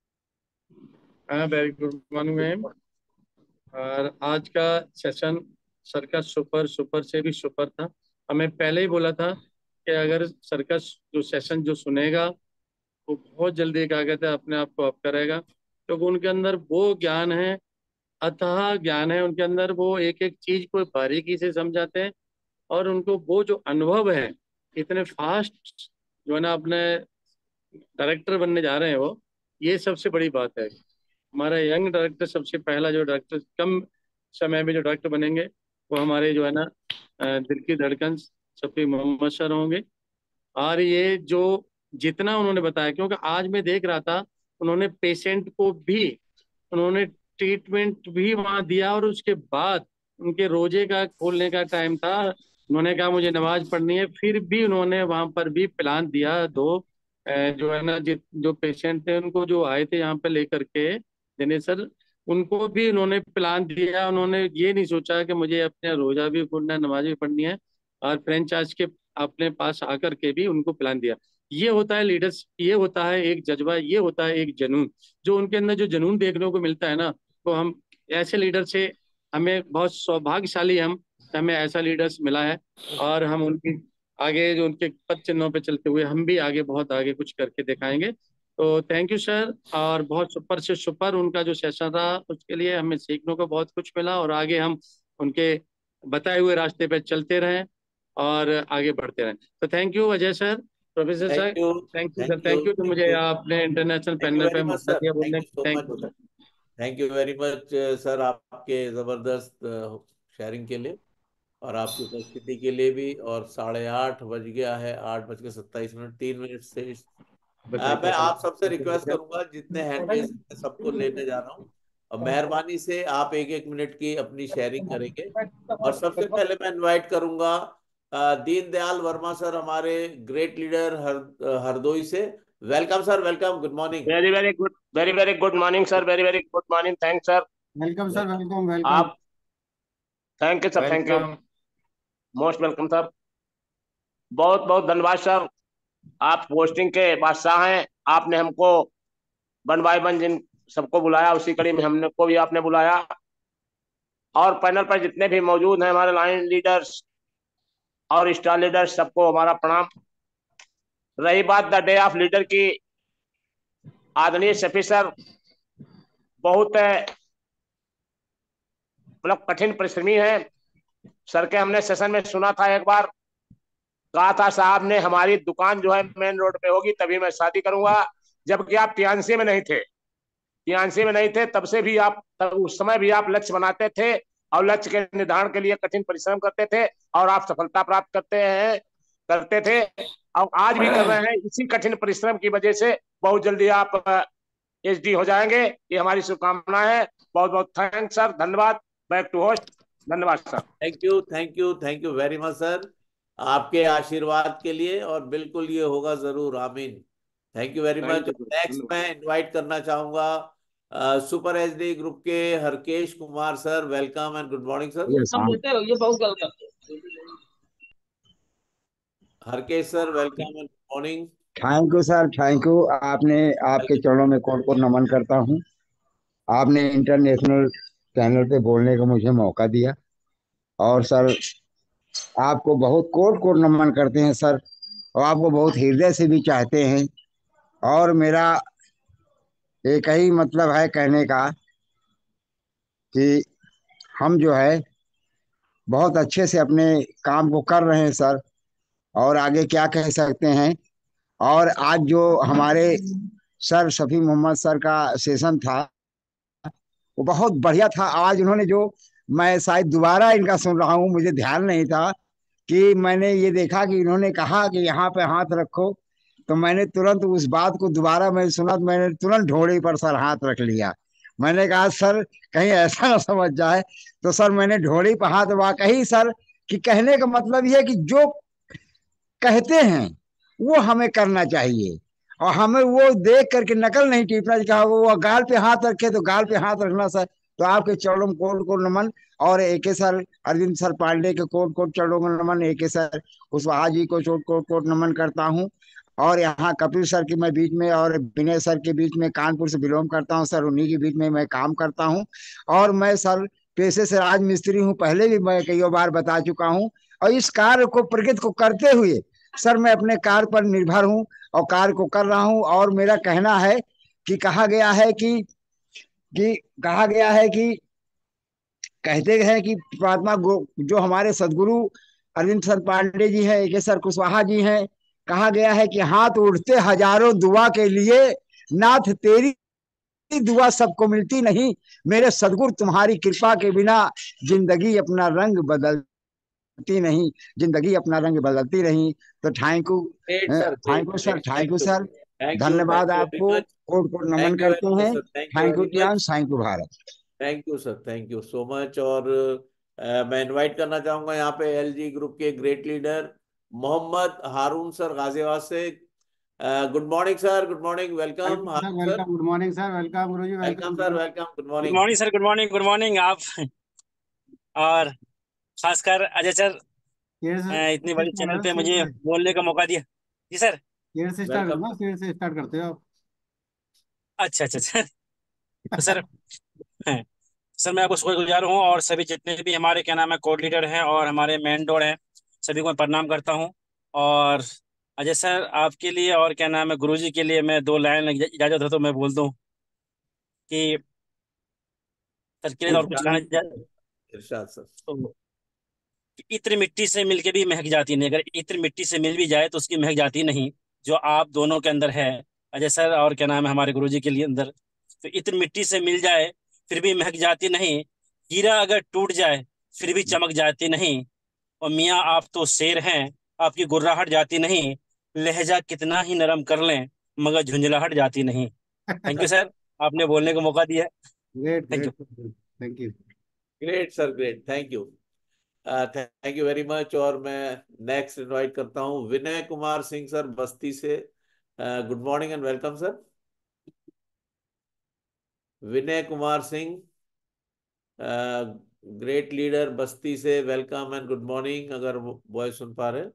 Very good morning ma'am. और आज का सेशन सर का सुपर सुपर से भी सुपर था। हमें पहले ही बोला था कि अगर सर का जो सेशन जो सुनेगा वो बहुत जल्दी क्या कहते हैं अपने आप को अप करेगा, क्योंकि उनके अंदर वो ज्ञान है, अथाह ज्ञान है उनके अंदर। वो एक एक चीज को बारीकी से समझाते हैं और उनको वो जो अनुभव है, इतने फास्ट जो है ना अपने डायरेक्टर बनने जा रहे हैं वो, ये सबसे बड़ी बात है। हमारा यंग डायरेक्टर, सबसे पहला जो डायरेक्टर कम समय में जो डायरेक्टर बनेंगे वो हमारे जो है ना दिल की धड़कन शफी मोहम्मद सर होंगे। और ये जो जितना उन्होंने बताया, क्योंकि आज मैं देख रहा था उन्होंने पेशेंट को भी उन्होंने ट्रीटमेंट भी वहां दिया, और उसके बाद उनके रोजे का खोलने का टाइम था, उन्होंने कहा मुझे नमाज पढ़नी है, फिर भी उन्होंने वहां पर भी प्लान दिया। दो जो है ना जो पेशेंट थे उनको जो आए थे यहाँ पे लेकर के दिनेश सर, उनको भी उन्होंने प्लान दिया। उन्होंने ये नहीं सोचा कि मुझे अपने रोजा भी खोलना है, नमाज भी पढ़नी है, और फ्रेंचाइज के अपने पास आकर के भी उनको प्लान दिया। ये होता है लीडर्स, ये होता है एक जज्बा, ये होता है एक जुनून। जो उनके अंदर जो जुनून देखने को मिलता है ना, तो हम ऐसे लीडर से हमें बहुत सौभाग्यशाली हम हमें ऐसा लीडर्स मिला है। और हम उनकी आगे जो उनके पद चिन्हों पे चलते हुए हम भी आगे बहुत आगे कुछ करके दिखाएंगे। तो थैंक यू सर। और बहुत सुपर से सुपर उनका जो सेशन रहा, उसके लिए हमें सीखने को बहुत कुछ मिला, और आगे हम उनके बताए हुए रास्ते पे चलते रहें और आगे बढ़ते रहें। तो thank you Ajay sir, professor thank sir. You, thank you sir, thank you, thank you तो थैंक मुझे यू, आपने इंटरनेशनल थैंक यू पैनल पे वेरी मच मौका सर, दिया थैंक बोलने। You so thank much. You sir. Thank you very much sir, आपके जबरदस्त शेयरिंग के लिए और आपकी उपस्थिति के लिए भी। और 8:30 बज गया है, 8:27, 3 मिनट से मैं आप सबसे रिक्वेस्ट करूंगा, जितने हैंड रेज मैं सबको लेने जा रहा हूँ, और मेहरबानी से आप 1-1 मिनट की अपनी शेयरिंग करेंगे। और सबसे पहले मैं इनवाइट करूंगा दीनदयाल वर्मा सर, हमारे ग्रेट लीडर हरदोई से। Welcome sir, welcome, good morning. Very very good, very very good morning sir, very very good morning. Thank sir. Welcome sir, welcome welcome. आप thank you sir, thank you, welcome. Most welcome sir. बहुत बहुत धन्यवाद सर। आप पोस्टिंग के बादशाह हैं। आपने हमको वन बाय वन जिन सबको बुलाया, उसी कड़ी में हमने को भी आपने बुलाया। और पैनल पर जितने भी मौजूद हैं हमारे लाइन लीडर्स और स्टार लीडर्स, सबको हमारा प्रणाम। रही बात द डे ऑफ लीडर की, आदरणीय शफी सर बहुत मतलब कठिन परिश्रमी है। सर के हमने सेशन में सुना था, एक बार कहा था साहब ने हमारी दुकान जो है मेन रोड पे होगी तभी मैं शादी करूंगा, जबकि आप टियानसी में नहीं थे। टियानसी में नहीं थे तब से भी आप, तब उस समय भी आप लक्ष्य बनाते थे और लक्ष्य के निर्धारण के लिए कठिन परिश्रम करते थे और आप सफलता प्राप्त करते थे और आज भी कर रहे हैं। इसी कठिन परिश्रम की वजह से बहुत जल्दी आप एचडी हो जाएंगे, ये हमारी शुभकामना है। बहुत बहुत थैंक्स सर, धन्यवाद। Back to host. धन्यवाद सर। Thank you very much sir, आपके आशीर्वाद के लिए, और बिल्कुल ये होगा जरूर, आमीन। Thank you very much. Next मैं इनवाइट करना चाहूंगा सुपर एचडी ग्रुप के Harkesh Kumar sir. Welcome and good morning sir. ये बहुत गलत है। Harkesh sir welcome and good morning. Thank you sir, thank you. आपने, आपके चरणों में कोट कोट नमन करता हूँ। आपने इंटरनेशनल चैनल पे बोलने का मुझे मौका दिया, और सर आपको बहुत कोट कोट नमन करते हैं सर, और आपको बहुत हृदय से भी चाहते हैं। और मेरा एक ही मतलब है कहने का कि हम जो है बहुत अच्छे से अपने काम को कर रहे हैं सर, और आगे क्या कह सकते हैं। और आज जो हमारे सर शफी मोहम्मद सर का सेशन था वो बहुत बढ़िया था। आज उन्होंने जो, मैं शायद दोबारा इनका सुन रहा हूँ, मुझे ध्यान नहीं था कि मैंने ये देखा कि इन्होंने कहा कि यहाँ पे हाथ रखो, तो मैंने तुरंत उस बात को दोबारा मैं सुना तो मैंने तुरंत ढोड़ी पर सर हाथ रख लिया। मैंने कहा सर कहीं ऐसा ना समझ जाए, तो सर मैंने ढोड़ी पर हाथ, वाकई सर कि कहने का मतलब ये है कि जो कहते हैं वो हमें करना चाहिए, और हमें वो देख करके नकल नहीं टीपना। कहा वो गाल पे हाथ रखे तो गाल पे हाथ रखना सर। तो आपके चरणों में कोट कोट नमन, और एके सर अरविंद सर पांडे के कोट कोट चरणों में नमन, एके सर कुशवाहा जी को कोट कोट कोट नमन करता हूँ। और यहाँ कपिल सर के मैं बीच में, और विनय सर के बीच में, कानपुर से बिलोंग करता हूँ सर, उन्हीं के बीच में मैं काम करता हूँ। और मैं सर पेशे से राजमिस्त्री हूँ, पहले भी मैं कई बार बता चुका हूँ। और इस कार्य को, प्रकृति को करते हुए सर मैं अपने कार्य पर निर्भर हूँ और कार्य को कर रहा हूँ। और मेरा कहना है कि कहा गया है कि कहा गया है कि कहते हैं कि महात्मा जो हमारे सदगुरु अरविंद सर पांडे जी हैं, एक सर कुशवाहा जी हैं, कहा गया है कि हाथ उठते हजारों दुआ के लिए, नाथ तेरी दुआ सबको मिलती नहीं, मेरे सदगुरु तुम्हारी कृपा के बिना जिंदगी अपना रंग बदलती नहीं, जिंदगी अपना रंग बदलती नहीं। तो thank you, great sir, thank you sir, thank you sir, thank धन्यवाद यू वेरी आपको, मच। कोट कोट नमन थैंक यू करते वेरी मच हैं। Sir, thank you thank you very टियान, much. Thank you Bharat. Thank you sir, thank you so much. और मैं इनवाइट करना चाहूंगा यहाँ पे एलजी ग्रुप के great leader Mohammad Haroon sir Ghaziabad से। Good morning sir, good morning, welcome welcome sir, Haroon sir. Welcome, good morning sir, welcome गुरु जी, welcome welcome sir, welcome. Welcome, good good morning. Morning sir, good morning, good morning आप। और खासकर अजय सर, इतनी बड़ी चैनल पे मुझे बोलने का मौका दिया। जी सर। शेर से स्टार्ट करना, शेर से स्टार्ट करते हो आप। अच्छा अच्छा सर। तो सर सर मैं आपको शुक्रगुजार हूँ, और सभी जितने भी हमारे क्या नाम है कोड लीडर हैं और हमारे मेंटोर हैं, सभी को मैं प्रणाम करता हूँ। और अजय सर आपके लिए और क्या नाम है गुरुजी के लिए मैं दो लाइन इजाजत हो तो मैं बोल दूं कि सर के लिए तो और कुछ कहना इरशाद सर। तो इत्र मिट्टी से मिलके भी महक जाती नहीं, अगर इत्र मिट्टी से मिल भी जाए तो उसकी महक जाती नहीं, जो आप दोनों के अंदर है अजय सर और क्या नाम है हमारे गुरुजी के लिए अंदर। तो इत्र मिट्टी से मिल जाए फिर भी महक जाती नहीं, हीरा अगर टूट जाए फिर भी चमक जाती नहीं, और मियाँ आप तो शेर हैं, आपकी गुर्राहट जाती नहीं, लहजा कितना ही नरम कर लें मगर झुंझलाहट जाती नहीं। थैंक यू सर, आपने बोलने का मौका दिया। Great thank you. Great, thank you. Great sir, great, thank you, thank you very much. और मैं नेक्स्ट इनवाइट करता हूँ विनय कुमार सिंह सर बस्ती से। Good morning and welcome sir. Vinay Kumar Singh, great leader बस्ती से, वेलकम एंड गुड मॉर्निंग, अगर वॉइस सुन पा रहे हैं।